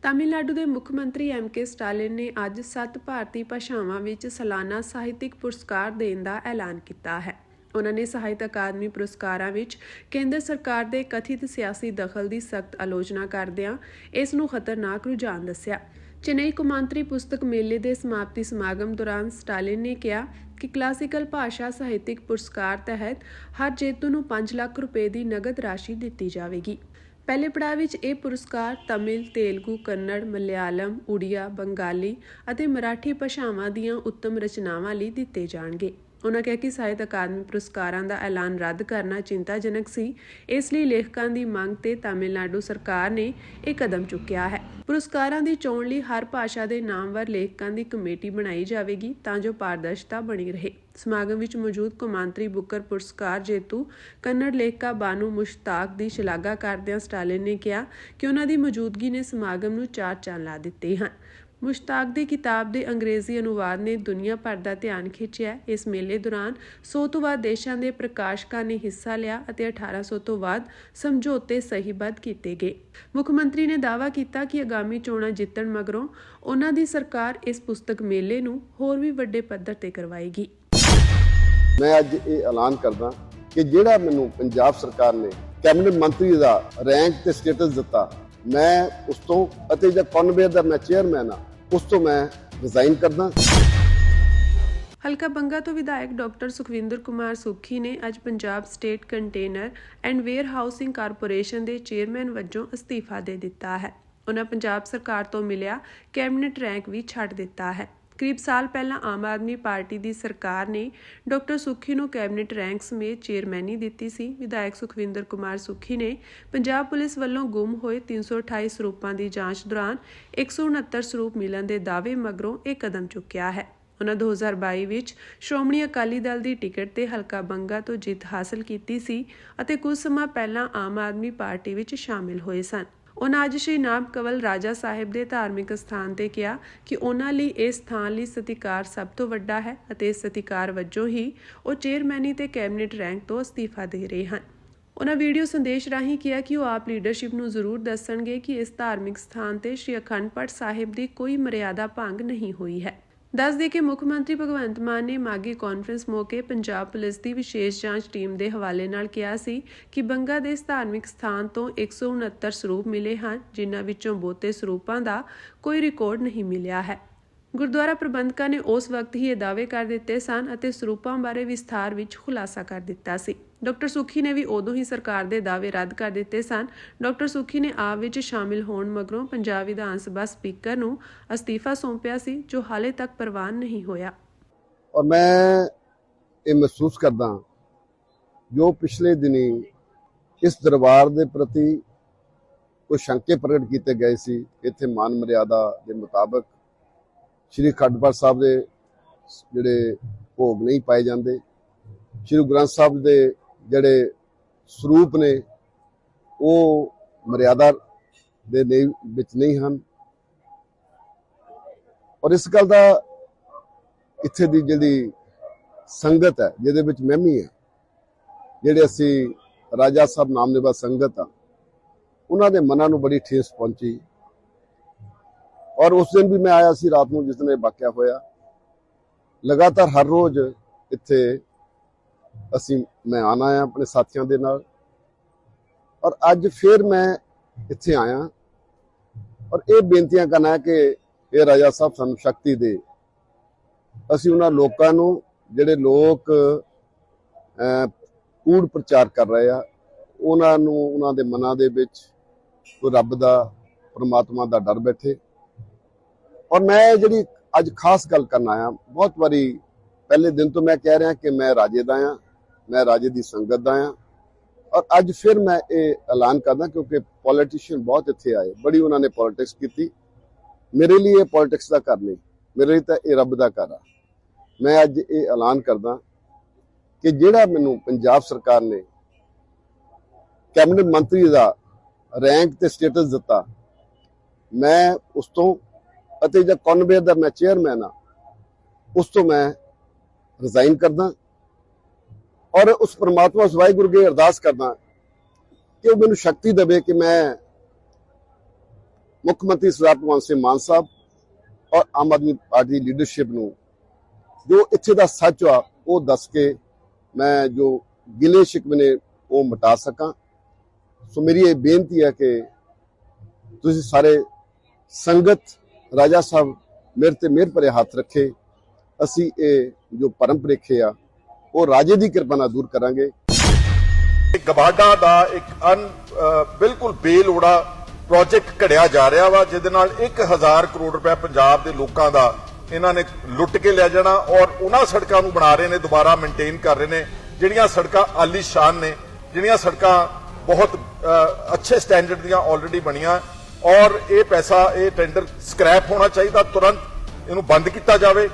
ਤਾਮਿਲਨਾਡੂ ਦੇ ਮੁੱਖ ਮੰਤਰੀ ਐਮ.ਕੇ. ਸਟਾਲਿਨ ਨੇ ਅੱਜ 7 ਭਾਰਤੀ ਭਾਸ਼ਾਵਾਂ ਵਿੱਚ ਸਾਲਾਨਾ ਸਾਹਿਤਕ ਪੁਰਸਕਾਰ ਦੇਣ ਦਾ ਐਲਾਨ ਕੀਤਾ ਹੈ। ਉਹਨਾਂ ਨੇ ਸਾਹਿਤ ਅਕਾਦਮੀ ਪੁਰਸਕਾਰਾਂ ਵਿੱਚ ਕੇਂਦਰ ਸਰਕਾਰ ਦੇ ਕਥਿਤ ਸਿਆਸੀ ਦਖਲ ਦੀ ਸਖਤ ਆਲੋਚਨਾ ਕਰਦਿਆਂ ਇਸ ਨੂੰ ਖਤਰਨਾਕ ਰੁਝਾਨ ਦੱਸਿਆ। ਚੇਨਈ ਕੌਮਾਂਤਰੀ ਪੁਸਤਕ ਮੇਲੇ ਦੇ ਸਮਾਪਤੀ ਸਮਾਗਮ ਦੌਰਾਨ ਸਟਾਲਿਨ ਨੇ ਕਿਹਾ ਕਿ ਕਲਾਸੀਕਲ ਭਾਸ਼ਾ ਸਾਹਿਤਕ ਪੁਰਸਕਾਰ ਤਹਿਤ ਹਰ ਜੇਤੂ ਨੂੰ 5 ਲੱਖ ਰੁਪਏ ਦੀ ਨਗਦ ਰਾਸ਼ੀ ਦਿੱਤੀ ਜਾਵੇਗੀ। ਪਹਿਲੇ ਪੜਾਅ ਵਿੱਚ ਇਹ ਪੁਰਸਕਾਰ ਤਮਿਲ, ਤੇਲਗੂ, ਕੰਨੜ, ਮਲਿਆਲਮ, ਉੜੀਆ, ਬੰਗਾਲੀ ਅਤੇ ਮਰਾਠੀ ਭਾਸ਼ਾਵਾਂ ਦੀਆਂ ਉੱਤਮ ਰਚਨਾਵਾਂ ਲਈ ਦਿੱਤੇ ਜਾਣਗੇ। ਉਹਨਾਂ ਕਿਹਾ ਕਿ ਸਾਹਿਤ ਅਕਾਦਮੀ ਪੁਰਸਕਾਰਾਂ ਦਾ ਐਲਾਨ ਰੱਦ ਕਰਨਾ ਚਿੰਤਾਜਨਕ ਸੀ, ਇਸ ਲਈ ਲੇਖਕਾਂ ਦੀ ਮੰਗ ਤੇ ਤਾਮਿਲਨਾਡੂ ਸਰਕਾਰ ਨੇ ਇਹ ਕਦਮ ਚੁੱਕਿਆ ਹੈ। ਪੁਰਸਕਾਰਾਂ ਦੀ ਚੋਣ ਲਈ ਹਰ ਭਾਸ਼ਾ ਦੇ ਨਾਮਵਰ ਲੇਖਕਾਂ ਦੀ ਕਮੇਟੀ ਬਣਾਈ ਜਾਵੇਗੀ ਤਾਂ ਜੋ ਪਾਰਦਰਸ਼ਤਾ ਬਣੀ ਰਹੇ। ਸਮਾਗਮ ਵਿੱਚ ਮੌਜੂਦ ਕੌਮਾਂਤਰੀ ਬੁੱਕਰ ਪੁਰਸਕਾਰ ਜੇਤੂ ਕੰਨੜ ਲੇਖਕਾ ਬਾਨੂ ਮੁਸ਼ਤਾਕ ਦੀ ਸ਼ਲਾਘਾ ਕਰਦਿਆਂ ਸਟਾਲਿਨ ਨੇ ਕਿਹਾ ਕਿ ਉਹਨਾਂ ਦੀ ਮੌਜੂਦਗੀ ਨੇ ਸਮਾਗਮ ਨੂੰ 4 ਚੰਨ ਲਾ ਦਿੱਤੇ ਹਨ। ਮੁਸ਼ਤਾਕ ਦੀ ਕਿਤਾਬ ਦੇ ਅੰਗਰੇਜ਼ੀ ਅਨੁਵਾਦ ਨੇ ਦੁਨੀਆ ਭਰ ਦਾ ਧਿਆਨ ਖਿੱਚਿਆ। ਇਸ ਮੇਲੇ ਦੌਰਾਨ 100 ਤੋਂ ਵੱਧ ਦੇਸ਼ਾਂ ਦੇ ਪ੍ਰਕਾਸ਼ਕਾਂ ਨੇ ਹਿੱਸਾ ਲਿਆ ਅਤੇ 1800 ਤੋਂ ਵੱਧ ਸਮਝੌਤੇ ਸਹੀਬੱਧ ਕੀਤੇ ਗਏ। ਮੁੱਖ ਮੰਤਰੀ ਨੇ ਦਾਅਵਾ ਕੀਤਾ ਕਿ ਆਗਾਮੀ ਚੋਣਾਂ ਜਿੱਤਣ ਮਗਰੋਂ ਉਹਨਾਂ ਦੀ ਸਰਕਾਰ ਇਸ ਪੁਸਤਕ ਮੇਲੇ ਨੂੰ ਹੋਰ ਵੀ ਵੱਡੇ ਪੱਧਰ ਤੇ ਕਰਵਾਏਗੀ। ਮੈਂ ਅੱਜ ਇਹ ਐਲਾਨ ਕਰਦਾ ਕਿ ਜਿਹੜਾ ਮੈਨੂੰ ਪੰਜਾਬ ਸਰਕਾਰ ਨੇ ਕੈਬਨਿਟ ਮੰਤਰੀ ਦਾ ਰੈਂਕ ਤੇ ਸਟੇਟਸ ਦਿੱਤਾ, ਮੈਂ ਉਸ ਤੋਂ ਅਤੇ ਜਿਹੜਾ ਕਨਵੇਅਰ ਦਾ ਮੈਂ ਚੇਅਰਮੈਨ ਆ, ਉਸ ਤੋਂ ਮੈਂ ਰਿਜ਼ਾਈਨ ਕਰਦਾ। ਹਲਕਾ ਬੰਗਾ ਤੋਂ ਵਿਧਾਇਕ ਡਾਕਟਰ ਸੁਖਵਿੰਦਰ ਕੁਮਾਰ ਸੁੱਖੀ ਨੇ ਅੱਜ Punjab state container and warehousing corporation ਦੇ ਚੇਅਰਮੈਨ ਵਜੋਂ ਅਸਤੀਫਾ ਦੇ ਦਿੱਤਾ ਹੈ। ਉਹਨਾਂ ਪੰਜਾਬ ਸਰਕਾਰ ਤੋਂ ਮਿਲਿਆ ਕੈਬਨਿਟ ਰੈਂਕ ਵੀ ਛੱਡ ਦਿੱਤਾ ਹੈ। ਕਰੀਬ ਸਾਲ ਪਹਿਲਾਂ ਆਮ ਆਦਮੀ ਪਾਰਟੀ ਦੀ ਸਰਕਾਰ ਨੇ ਡਾਕਟਰ ਸੁੱਖੀ ਨੂੰ ਕੈਬਨਿਟ ਰੈਂਕ ਸਮੇਤ ਚੇਅਰਮੈਨੀ ਦਿੱਤੀ ਸੀ। ਵਿਧਾਇਕ ਸੁਖਵਿੰਦਰ ਕੁਮਾਰ ਸੁੱਖੀ ਨੇ ਪੰਜਾਬ ਪੁਲਿਸ ਵੱਲੋਂ ਗੁੰਮ ਹੋਏ 328 ਸਰੂਪਾਂ ਦੀ ਜਾਂਚ ਦੌਰਾਨ 169 ਸਰੂਪ ਮਿਲਣ ਦੇ ਦਾਅਵੇ ਮਗਰੋਂ ਇਹ ਕਦਮ ਚੁੱਕਿਆ ਹੈ। ਉਹਨਾਂ 2022 ਵਿੱਚ ਸ਼੍ਰੋਮਣੀ ਅਕਾਲੀ ਦਲ ਦੀ ਟਿਕਟ ਤੇ ਹਲਕਾ ਬੰਗਾ ਤੋਂ ਜਿੱਤ ਹਾਸਲ ਕੀਤੀ ਸੀ ਅਤੇ ਕੁਝ ਸਮਾਂ ਪਹਿਲਾਂ ਆਮ ਆਦਮੀ ਪਾਰਟੀ ਵਿੱਚ ਸ਼ਾਮਿਲ ਹੋਏ ਸਨ। ਉਹਨਾਂ ਅੱਜ ਸ਼੍ਰੀ ਨਾਮ ਕੰਵਲ ਰਾਜਾ ਸਾਹਿਬ ਦੇ ਧਾਰਮਿਕ ਸਥਾਨ ਤੇ ਕਿਹਾ ਕਿ ਉਹਨਾਂ ਲਈ ਇਸ ਸਥਾਨ ਲਈ ਸਤਿਕਾਰ ਸਭ ਤੋਂ ਵੱਡਾ ਹੈ ਅਤੇ ਇਸ ਸਤਿਕਾਰ ਵਜੋਂ ਹੀ ਉਹ ਚੇਅਰਮੈਨੀ ਤੇ ਕੈਬਨਿਟ ਰੈਂਕ ਤੋਂ ਅਸਤੀਫਾ ਦੇ ਰਹੇ ਹਨ। ਉਹਨਾਂ ਵੀਡੀਓ ਸੰਦੇਸ਼ ਰਾਹੀਂ ਕਿਹਾ ਕਿ ਉਹ ਆਪ ਲੀਡਰਸ਼ਿਪ ਨੂੰ ਜ਼ਰੂਰ ਦੱਸਣਗੇ ਕਿ ਇਸ ਧਾਰਮਿਕ ਸਥਾਨ ਤੇ ਸ਼੍ਰੀ ਅਖੰਡ ਪਾਠ ਸਾਹਿਬ ਦੀ ਕੋਈ ਮਰਿਆਦਾ ਭੰਗ ਨਹੀਂ ਹੋਈ ਹੈ। ਦੱਸ ਦੇ ਕਿ ਮੁੱਖ ਮੰਤਰੀ ਭਗਵੰਤ ਮਾਨ ਨੇ ਮਾਘੀ ਕਾਨਫਰੰਸ ਮੌਕੇ ਪੰਜਾਬ ਪੁਲਿਸ ਦੀ ਵਿਸ਼ੇਸ਼ ਜਾਂਚ ਟੀਮ ਦੇ ਹਵਾਲੇ ਨਾਲ ਕਿਹਾ ਸੀ ਕਿ ਬੰਗਾ ਦੇ ਇਸ ਧਾਰਮਿਕ ਸਥਾਨ ਤੋਂ 169 ਸਰੂਪ ਮਿਲੇ ਹਨ, ਜਿਨ੍ਹਾਂ ਵਿੱਚੋਂ ਬਹੁਤੇ ਸਰੂਪਾਂ ਦਾ ਕੋਈ ਰਿਕਾਰਡ ਨਹੀਂ ਮਿਲਿਆ ਹੈ। ਗੁਰਦੁਆਰਾ ਪ੍ਰਬੰਧਕਾਂ ਨੇ ਉਸ ਵਕਤ ਹੀ ਇਹ ਦਾਅਵੇ ਕਰ ਦਿੱਤੇ ਸਨ ਅਤੇ ਸਰੂਪਾਂ ਬਾਰੇ ਵਿਸਥਾਰ ਵਿੱਚ ਖੁਲਾਸਾ ਕਰ ਦਿੱਤਾ ਸੀ। ਡਾਕਟਰ ਸੁੱਖੀ ਨੇ ਵੀ ਉਦੋਂ ਹੀ ਸਰਕਾਰ ਦੇ ਦਾਅਵੇ ਰੱਦ ਕਰ ਦਿੱਤੇ ਸਨ। ਡਾਕਟਰ ਸੁੱਖੀ ਨੇ ਆਪ ਵਿੱਚ ਸ਼ਾਮਿਲ ਹੋਣ ਮਗਰੋਂ ਪੰਜਾਬ ਵਿਧਾਨ ਸਭਾ ਸਪੀਕਰ ਨੂੰ ਅਸਤੀਫਾ ਸੌਂਪਿਆ ਸੀ, ਜੋ ਹਾਲੇ ਤੱਕ ਪ੍ਰਵਾਨ ਨਹੀਂ ਹੋਇਆ। ਔਰ ਮੈਂ ਇਹ ਮਹਿਸੂਸ ਕਰਦਾ ਜੋ ਪਿਛਲੇ ਦਿਨੀ ਇਸ ਦਰਬਾਰ ਦੇ ਪ੍ਰਤੀ ਕੁਝ ਸ਼ੰਕੇ ਪ੍ਰਗਟ ਕੀਤੇ ਗਏ ਸੀ। ਇੱਥੇ ਮਾਨ ਮਰਿਆਦਾ ਦੇ ਮੁਤਾਬਕ ਸ਼੍ਰੀ ਅਖੰਡ ਪਾਠ ਸਾਹਿਬ ਦੇ ਜਿਹੜੇ ਭੋਗ ਨਹੀਂ ਪਾਏ ਜਾਂਦੇ, ਸ਼੍ਰੀ ਗੁਰੂ ਗ੍ਰੰਥ ਸਾਹਿਬ ਦੇ ਜਿਹੜੇ ਸਰੂਪ ਨੇ ਉਹ ਮਰਿਆਦਾ ਦੇ ਵਿੱਚ ਨਹੀਂ ਹਨ। ਔਰ ਇਸ ਗੱਲ ਦਾ ਇੱਥੇ ਦੀ ਜਿਹੜੀ ਸੰਗਤ ਹੈ, ਜਿਹਦੇ ਵਿੱਚ ਮੈਂ ਵੀ ਹਾਂ, ਜਿਹੜੇ ਅਸੀਂ ਰਾਜਾ ਸਾਹਿਬ ਨਾਮਨੇਵਾ ਸੰਗਤ ਆ, ਉਹਨਾਂ ਦੇ ਮਨਾਂ ਨੂੰ ਬੜੀ ਠੇਸ ਪਹੁੰਚੀ। ਔਰ ਉਸ ਦਿਨ ਵੀ ਮੈਂ ਆਇਆ ਸੀ ਰਾਤ ਨੂੰ ਜਿਸ ਦਿਨ ਇਹ ਵਾਕਿਆ ਹੋਇਆ। ਲਗਾਤਾਰ ਹਰ ਰੋਜ਼ ਇੱਥੇ ਮੈਂ ਆਉਣਾ ਆ ਆਪਣੇ ਸਾਥੀਆਂ ਦੇ ਨਾਲ, ਔਰ ਅੱਜ ਫਿਰ ਮੈਂ ਇੱਥੇ ਆਇਆ ਔਰ ਇਹ ਬੇਨਤੀਆਂ ਕਰਨਾ ਕਿ ਇਹ ਰਾਜਾ ਸਾਹਿਬ ਸਾਨੂੰ ਸ਼ਕਤੀ ਦੇ। ਅਸੀਂ ਉਹਨਾਂ ਲੋਕਾਂ ਨੂੰ ਜਿਹੜੇ ਲੋਕ ਕੂੜ ਪ੍ਰਚਾਰ ਕਰ ਰਹੇ ਆ, ਉਹਨਾਂ ਨੂੰ ਉਹਨਾਂ ਦੇ ਮਨਾਂ ਦੇ ਵਿੱਚ ਕੋਈ ਰੱਬ ਦਾ, ਪਰਮਾਤਮਾ ਦਾ ਡਰ ਬੈਠੇ। ਔਰ ਮੈਂ ਜਿਹੜੀ ਅੱਜ ਖਾਸ ਗੱਲ ਕਰਨ ਆਇਆ, ਬਹੁਤ ਵਾਰੀ ਪਹਿਲੇ ਦਿਨ ਤੋਂ ਮੈਂ ਕਹਿ ਰਿਹਾ ਕਿ ਮੈਂ ਰਾਜੇ ਦਾ ਆ, ਮੈਂ ਰਾਜੇ ਦੀ ਸੰਗਤ ਦਾ ਆ, ਔਰ ਅੱਜ ਫਿਰ ਮੈਂ ਇਹ ਐਲਾਨ ਕਰਦਾ ਕਿਉਂਕਿ ਪੋਲੀਟੀਸ਼ੀਅਨ ਬਹੁਤ ਇੱਥੇ ਆਏ, ਬੜੀ ਉਹਨਾਂ ਨੇ ਪੋਲਿਟਿਕਸ ਕੀਤੀ। ਮੇਰੇ ਲਈ ਇਹ ਪੋਲਿਟਿਕਸ ਦਾ ਘਰ ਨਹੀਂ, ਮੇਰੇ ਲਈ ਤਾਂ ਇਹ ਰੱਬ ਦਾ ਘਰ ਆ। ਮੈਂ ਅੱਜ ਇਹ ਐਲਾਨ ਕਰਦਾ ਕਿ ਜਿਹੜਾ ਮੈਨੂੰ ਪੰਜਾਬ ਸਰਕਾਰ ਨੇ ਕੈਬਨਿਟ ਮੰਤਰੀ ਦਾ ਰੈਂਕ ਤੇ ਸਟੇਟਸ ਦਿੱਤਾ, ਮੈਂ ਉਸ ਤੋਂ ਅਤੇ ਜਿਹੜਾ ਕਨਵੇਅਰ ਦਾ ਮੈਂ ਚੇਅਰਮੈਨ ਆ, ਉਸ ਤੋਂ ਮੈਂ ਰਿਜ਼ਾਈਨ ਕਰਦਾ ਔਰ ਉਸ ਪਰਮਾਤਮਾ ਉਸ ਵਾਹਿਗੁਰੂ ਅੱਗੇ ਅਰਦਾਸ ਕਰਦਾ ਕਿ ਉਹ ਮੈਨੂੰ ਸ਼ਕਤੀ ਦੇਵੇ ਕਿ ਮੈਂ ਮੁੱਖ ਮੰਤਰੀ ਸਰਦਾਰ ਭਗਵੰਤ ਸਿੰਘ ਮਾਨ ਸਾਹਿਬ ਔਰ ਆਮ ਆਦਮੀ ਪਾਰਟੀ ਦੀ ਲੀਡਰਸ਼ਿਪ ਨੂੰ ਜੋ ਇੱਥੇ ਦਾ ਸੱਚ ਆ ਉਹ ਦੱਸ ਕੇ ਮੈਂ ਜੋ ਗਿਲੇ ਸ਼ਿਕਵੇ ਨੇ ਉਹ ਮਿਟਾ ਸਕਾਂ। ਸੋ ਮੇਰੀ ਇਹ ਬੇਨਤੀ ਹੈ ਕਿ ਤੁਸੀਂ ਸਾਰੇ ਸੰਗਤ ਰਾਜਾ ਸਾਹਿਬ ਮੇਰੇ ਤੇ ਮਿਹਰ ਭਰੇ ਹੱਥ ਰੱਖੇ। ਅਸੀਂ ਇਹ ਜੋ ਭਰਮ ਭੁਲੇਖੇ ਆ ਉਹ ਰਾਜੇ ਦੀ ਕਿਰਪਾ ਨਾਲ ਦੂਰ ਕਰਾਂਗੇ। ਗਵਾਡਾ ਦਾ ਇੱਕ ਬਿਲਕੁਲ ਬੇਲੋੜਾ ਪ੍ਰੋਜੈਕਟ ਘੜਿਆ ਜਾ ਰਿਹਾ ਵਾ, ਜਿਹਦੇ ਨਾਲ 1000 ਕਰੋੜ ਰੁਪਏ ਪੰਜਾਬ ਦੇ ਲੋਕਾਂ ਦਾ ਇਹਨਾਂ ਨੇ ਲੁੱਟ ਕੇ ਲੈ ਜਾਣਾ ਔਰ ਉਹਨਾਂ ਸੜਕਾਂ ਨੂੰ ਬਣਾ ਰਹੇ ਨੇ, ਦੁਬਾਰਾ ਮੇਨਟੇਨ ਕਰ ਰਹੇ ਨੇ, ਜਿਹੜੀਆਂ ਸੜਕਾਂ ਆਲੀਸ਼ਾਨ ਨੇ, ਜਿਹੜੀਆਂ ਸੜਕਾਂ ਬਹੁਤ ਅੱਛੇ ਸਟੈਂਡਰਡ ਦੀਆਂ ਆਲਰੇਡੀ ਬਣੀਆਂ। ਔਰ ਇਹ ਪੈਸਾ, ਇਹ ਟੈਂਡਰ ਸਕ੍ਰੈਪ ਹੋਣਾ ਚਾਹੀਦਾ, ਤੁਰੰਤ ਇਹਨੂੰ ਬੰਦ ਕੀਤਾ ਜਾਵੇ।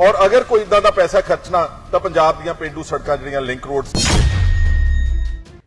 ਔਰ ਅਗਰ ਕੋਈ ਇਦਾਂ ਦਾ ਪੈਸਾ ਖਰਚਣਾ ਤਾਂ ਪੰਜਾਬ ਦੀਆਂ ਪਿੰਡੂ ਸੜਕਾਂ ਜਿਹੜੀਆਂ ਲਿੰਕ ਰੋਡਸ।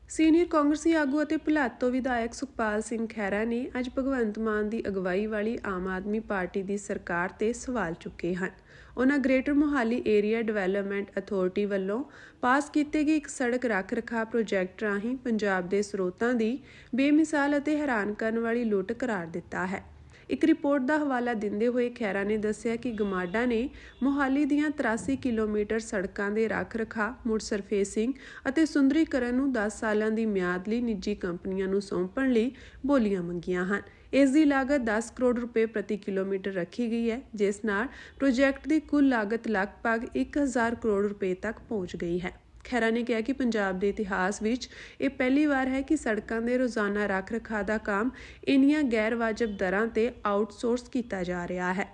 ਸੀਨੀਅਰ ਕਾਂਗਰਸੀ ਆਗੂ ਅਤੇ ਭੁਲਾਤ ਤੋਂ ਵਿਧਾਇਕ ਸੁਖਪਾਲ ਸਿੰਘ ਖਹਿਰਾ ਨੇ ਅੱਜ ਭਗਵੰਤ ਮਾਨ ਦੀ ਅਗਵਾਈ ਵਾਲੀ ਆਮ ਆਦਮੀ ਪਾਰਟੀ ਦੀ ਸਰਕਾਰ ਤੇ ਸਵਾਲ ਚੁੱਕੇ ਹਨ। ਉਹਨਾਂ greater Mohali area development authority ਵੱਲੋਂ ਪਾਸ ਕੀਤੇ ਗਏ ਇੱਕ ਸੜਕ ਰੱਖ ਰਖਾਅ ਪ੍ਰੋਜੈਕਟ ਰਾਹੀਂ ਪੰਜਾਬ ਦੇ ਸਰੋਤਾਂ ਦੀ ਬੇਮਿਸਾਲ ਅਤੇ ਹੈਰਾਨ ਕਰਨ ਵਾਲੀ ਲੁੱਟ ਕਰਾਰ ਦਿੱਤਾ ਹੈ। ਇੱਕ ਰਿਪੋਰਟ ਦਾ ਹਵਾਲਾ ਦਿੰਦੇ ਹੋਏ ਖਹਿਰਾ ਨੇ ਦੱਸਿਆ ਕਿ ਗਮਾਡਾ ਨੇ ਮੋਹਾਲੀ ਦੀਆਂ 83 ਕਿਲੋਮੀਟਰ ਸੜਕਾਂ ਦੇ ਰੱਖ ਰਖਾਅ, ਮੁੜ ਸਰਫੇਸਿੰਗ ਅਤੇ ਸੁੰਦਰੀਕਰਨ ਨੂੰ 10 ਸਾਲਾਂ ਦੀ ਮਿਆਦ ਲਈ ਨਿੱਜੀ ਕੰਪਨੀਆਂ ਨੂੰ ਸੌਂਪਣ ਲਈ ਬੋਲੀਆਂ ਮੰਗੀਆਂ ਹਨ। ਇਸ ਦੀ ਲਾਗਤ 10 ਕਰੋੜ ਰੁਪਏ ਪ੍ਰਤੀ ਕਿਲੋਮੀਟਰ ਰੱਖੀ ਗਈ ਹੈ, ਜਿਸ ਨਾਲ ਪ੍ਰੋਜੈਕਟ ਦੀ ਕੁੱਲ ਲਾਗਤ ਲਗਭਗ 1000 ਕਰੋੜ ਰੁਪਏ ਤੱਕ ਪਹੁੰਚ ਗਈ ਹੈ। ਖਹਿਰਾ ਨੇ ਕਿਹਾ ਕਿ ਪੰਜਾਬ ਦੇ ਇਤਿਹਾਸ ਵਿੱਚ ਇਹ ਪਹਿਲੀ ਵਾਰ ਹੈ ਕਿ ਸੜਕਾਂ ਦੇ ਰੋਜ਼ਾਨਾ ਰੱਖ ਰਖਾਅ ਦਾ ਕੰਮ ਇੰਨੀਆਂ ਗੈਰ ਵਾਜਬ ਦਰਾਂ ਤੇ ਆਊਟਸੋਰਸ ਕੀਤਾ ਜਾ ਰਿਹਾ ਹੈ।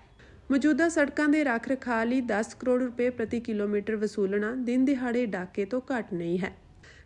ਮੌਜੂਦਾ ਸੜਕਾਂ ਦੇ ਰੱਖ ਰਖਾਅ ਲਈ 10 ਕਰੋੜ ਰੁਪਏ ਪ੍ਰਤੀ ਕਿਲੋਮੀਟਰ ਵਸੂਲਣਾ ਦਿਨ ਦਿਹਾੜੇ ਡਾਕੇ ਤੋਂ ਘੱਟ ਨਹੀਂ ਹੈ।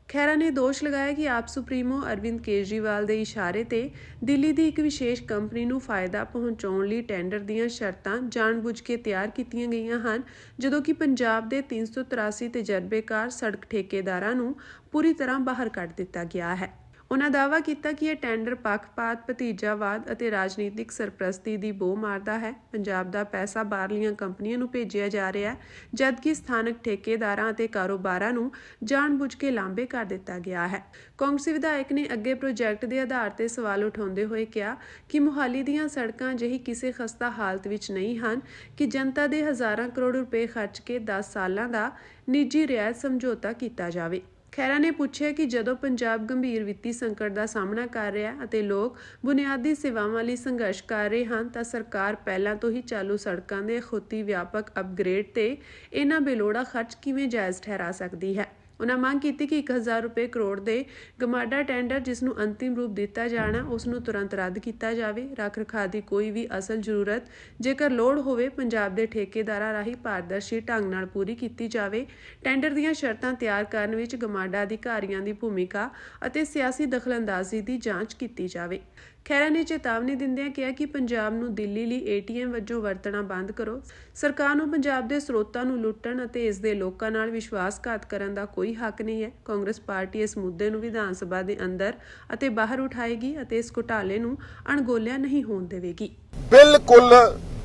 ਖਹਿਰਾ ਨੇ ਦੋਸ਼ ਲਗਾਇਆ ਕਿ ਆਪ ਸੁਪਰੀਮੋ ਅਰਵਿੰਦ ਕੇਜਰੀਵਾਲ ਦੇ ਇਸ਼ਾਰੇ ਤੇ ਦਿੱਲੀ ਦੀ ਇੱਕ ਵਿਸ਼ੇਸ਼ ਕੰਪਨੀ ਨੂੰ ਫਾਇਦਾ ਪਹੁੰਚਾਉਣ ਲਈ ਟੈਂਡਰ ਦੀਆਂ ਸ਼ਰਤਾਂ ਜਾਣਬੁੱਝ ਕੇ ਤਿਆਰ ਕੀਤੀਆਂ ਗਈਆਂ ਹਨ, ਜਦੋਂ ਕਿ ਪੰਜਾਬ ਦੇ 383 ਤਜਰਬੇਕਾਰ ਸੜਕ ਠੇਕੇਦਾਰਾਂ ਨੂੰ ਪੂਰੀ ਤਰ੍ਹਾਂ ਬਾਹਰ ਕੱਢ ਦਿੱਤਾ ਗਿਆ ਹੈ। ਉਨ੍ਹਾਂ ਦਾਅਵਾ ਕੀਤਾ ਕਿ ਇਹ ਟੈਂਡਰ ਪੱਖਪਾਤ, ਭਤੀਜਾਵਾਦ ਅਤੇ ਰਾਜਨੀਤਿਕ ਸਰਪ੍ਰਸਤੀ ਦੀ ਬੋ ਮਾਰਦਾ ਹੈ। ਪੰਜਾਬ ਦਾ ਪੈਸਾ ਬਾਹਰਲੀਆਂ ਕੰਪਨੀਆਂ ਨੂੰ ਭੇਜਿਆ ਜਾ ਰਿਹਾ ਹੈ, ਜਦਕਿ ਸਥਾਨਕ ਠੇਕੇਦਾਰਾਂ ਅਤੇ ਕਾਰੋਬਾਰਾਂ ਨੂੰ ਜਾਣਬੁੱਝ ਕੇ ਲਾਂਭੇ ਕਰ ਦਿੱਤਾ ਗਿਆ ਹੈ। ਕਾਂਗਰਸੀ ਵਿਧਾਇਕ ਨੇ ਅੱਗੇ ਪ੍ਰੋਜੈਕਟ ਦੇ ਆਧਾਰ ਤੇ ਸਵਾਲ ਉਠਾਉਂਦੇ ਹੋਏ ਕਿਹਾ ਕਿ ਮੁਹਾਲੀ ਦੀਆਂ ਸੜਕਾਂ ਅਜਿਹੀ ਕਿਸੇ ਖਸਤਾ ਹਾਲਤ ਵਿੱਚ ਨਹੀਂ ਹਨ ਕਿ ਜਨਤਾ ਦੇ ਹਜ਼ਾਰਾਂ ਕਰੋੜ ਰੁਪਏ ਖਰਚ ਕੇ 10 ਸਾਲਾਂ ਦਾ ਨਿੱਜੀ ਰਿਆਇਤ ਸਮਝੌਤਾ ਕੀਤਾ ਜਾਵੇ। ਖਹਿਰਾ ਨੇ ਪੁੱਛਿਆ ਕਿ ਜਦੋਂ ਪੰਜਾਬ ਗੰਭੀਰ ਵਿੱਤੀ ਸੰਕਟ ਦਾ ਸਾਹਮਣਾ ਕਰ ਰਿਹਾ ਅਤੇ ਲੋਕ ਬੁਨਿਆਦੀ ਸੇਵਾਵਾਂ ਲਈ ਸੰਘਰਸ਼ ਕਰ ਰਹੇ ਹਨ ਤਾਂ ਸਰਕਾਰ ਪਹਿਲਾਂ ਤੋਂ ਹੀ ਚਾਲੂ ਸੜਕਾਂ ਦੇ ਖੁੱਤੀ ਵਿਆਪਕ ਅਪਗ੍ਰੇਡ ਤੇ ਇਹਨਾਂ ਬੇਲੋੜਾ ਖਰਚ ਕਿਵੇਂ ਜਾਇਜ਼ ਠਹਿਰਾ ਸਕਦੀ ਹੈ। ਉਨ੍ਹਾਂ ਮੰਗ ਕੀਤੀ ਕਿ 1000 ਰੁਪਏ ਕਰੋੜ ਦੇ ਗਮਾਡਾ ਟੈਂਡਰ ਜਿਸ ਨੂੰ ਅੰਤਿਮ ਰੂਪ ਦਿੱਤਾ ਜਾਣਾ ਉਸ ਨੂੰ ਤੁਰੰਤ ਰੱਦ ਕੀਤਾ ਜਾਵੇ। ਰੱਖ ਰਖਾਅ ਦੀ ਕੋਈ ਵੀ ਅਸਲ ਜ਼ਰੂਰਤ ਜੇਕਰ ਲੋੜ ਹੋਵੇ ਪੰਜਾਬ ਦੇ ਠੇਕੇਦਾਰਾਂ ਰਾਹੀਂ ਪਾਰਦਰਸ਼ੀ ਢੰਗ ਨਾਲ ਪੂਰੀ ਕੀਤੀ ਜਾਵੇ। ਟੈਂਡਰ ਦੀਆਂ ਸ਼ਰਤਾਂ ਤਿਆਰ ਕਰਨ ਵਿੱਚ ਗਮਾਡਾ ਅਧਿਕਾਰੀਆਂ ਦੀ ਭੂਮਿਕਾ ਅਤੇ ਸਿਆਸੀ ਦਖਲਅੰਦਾਜ਼ੀ ਦੀ ਜਾਂਚ ਕੀਤੀ ਜਾਵੇ। ਖਹਿਰਾ ਨੇ ਚੇਤਾਵਨੀ ਦਿੰਦਿਆਂ ਕਿਹਾ ਕਿ ਪੰਜਾਬ ਨੂੰ ਦਿੱਲੀ ਲਈ ATM ਵਜੋਂ ਵਰਤਣਾ ਬੰਦ ਕਰੋ। ਸਰਕਾਰ ਨੂੰ ਪੰਜਾਬ ਦੇ ਸਰੋਤਾਂ ਨੂੰ ਲੁੱਟਣ ਅਤੇ ਇਸ ਦੇ ਲੋਕਾਂ ਨਾਲ ਵਿਸ਼ਵਾਸਘਾਤ ਕਰਨ ਦਾ ਕੋਈ ਹੱਕ ਨਹੀਂ ਹੈ। ਕਾਂਗਰਸ ਪਾਰਟੀ ਇਸ ਮੁੱਦੇ ਨੂੰ ਵਿਧਾਨ ਸਭਾ ਦੇ ਅੰਦਰ ਅਤੇ ਬਾਹਰ ਉਠਾਏਗੀ ਅਤੇ ਇਸ ਘੁਟਾਲੇ ਨੂੰ ਅਣਗੌਲਿਆ ਨਹੀਂ ਹੋਣ ਦੇਵੇਗੀ। ਬਿਲਕੁਲ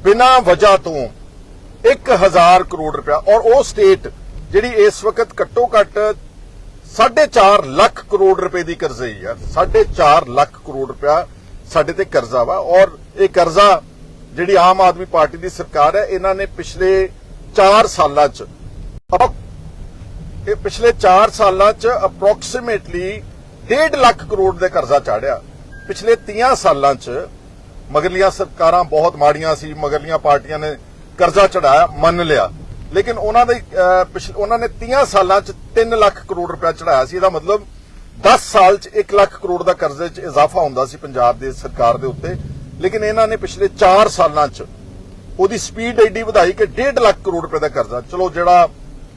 ਬਿਨਾਂ ਵਜ੍ਹਾ ਤੋਂ 1000 ਕਰੋੜ ਰੁਪਇਆ ਔਰ ਉਹ ਸਟੇਟ ਜਿਹੜੀ ਇਸ ਵਕਤ ਘੱਟੋ ਘੱਟ 4.5 ਲੱਖ ਕਰੋੜ ਰੁਪਏ ਦੀ ਕਰਜ਼ਈ ਆ। 4.5 ਲੱਖ ਕਰੋੜ ਰੁਪਇਆ ਸਾਡੇ ਤੇ ਕਰਜ਼ਾ ਵਾ ਔਰ ਇਹ ਕਰਜ਼ਾ ਜਿਹੜੀ ਆਮ ਆਦਮੀ ਪਾਰਟੀ ਦੀ ਸਰਕਾਰ ਹੈ ਇਹਨਾਂ ਨੇ ਪਿਛਲੇ 4 ਸਾਲਾਂ 'ਚ ਅਪਰੋਕਸੀਮੇਟਲੀ 1.5 ਲੱਖ ਕਰੋੜ ਦੇ ਕਰਜ਼ਾ ਚਾੜਿਆ। ਪਿਛਲੇ 30 ਸਾਲਾਂ 'ਚ ਮਗਰਲੀਆਂ ਸਰਕਾਰਾਂ ਬਹੁਤ ਮਾੜੀਆਂ ਸੀ, ਮਗਰਲੀਆਂ ਪਾਰਟੀਆਂ ਨੇ ਕਰਜ਼ਾ ਚੜਾਇਆ, ਮੰਨ ਲਿਆ, ਲੇਕਿਨ ਉਹਨਾਂ ਨੇ 30 ਸਾਲਾਂ 'ਚ 3 ਲੱਖ ਕਰੋੜ ਰੁਪਇਆ ਚੜਾਇਆ ਸੀ। ਇਹਦਾ ਮਤਲਬ 10 ਸਾਲ 'ਚ 1 ਲੱਖ ਕਰੋੜ ਦਾ ਕਰਜ਼ੇ 'ਚ ਇਜ਼ਾਫਾ ਹੁੰਦਾ ਸੀ ਪੰਜਾਬ ਦੀ ਸਰਕਾਰ ਦੇ ਉੱਤੇ, ਲੇਕਿਨ ਇਹਨਾਂ ਨੇ ਪਿਛਲੇ 4 ਸਾਲਾਂ 'ਚ ਉਹਦੀ ਸਪੀਡ ਐਡੀ ਵਧਾਈ ਕਿ 1.5 ਲੱਖ ਕਰੋੜ ਰੁਪਏ ਦਾ ਕਰਜ਼ਾ। ਚਲੋ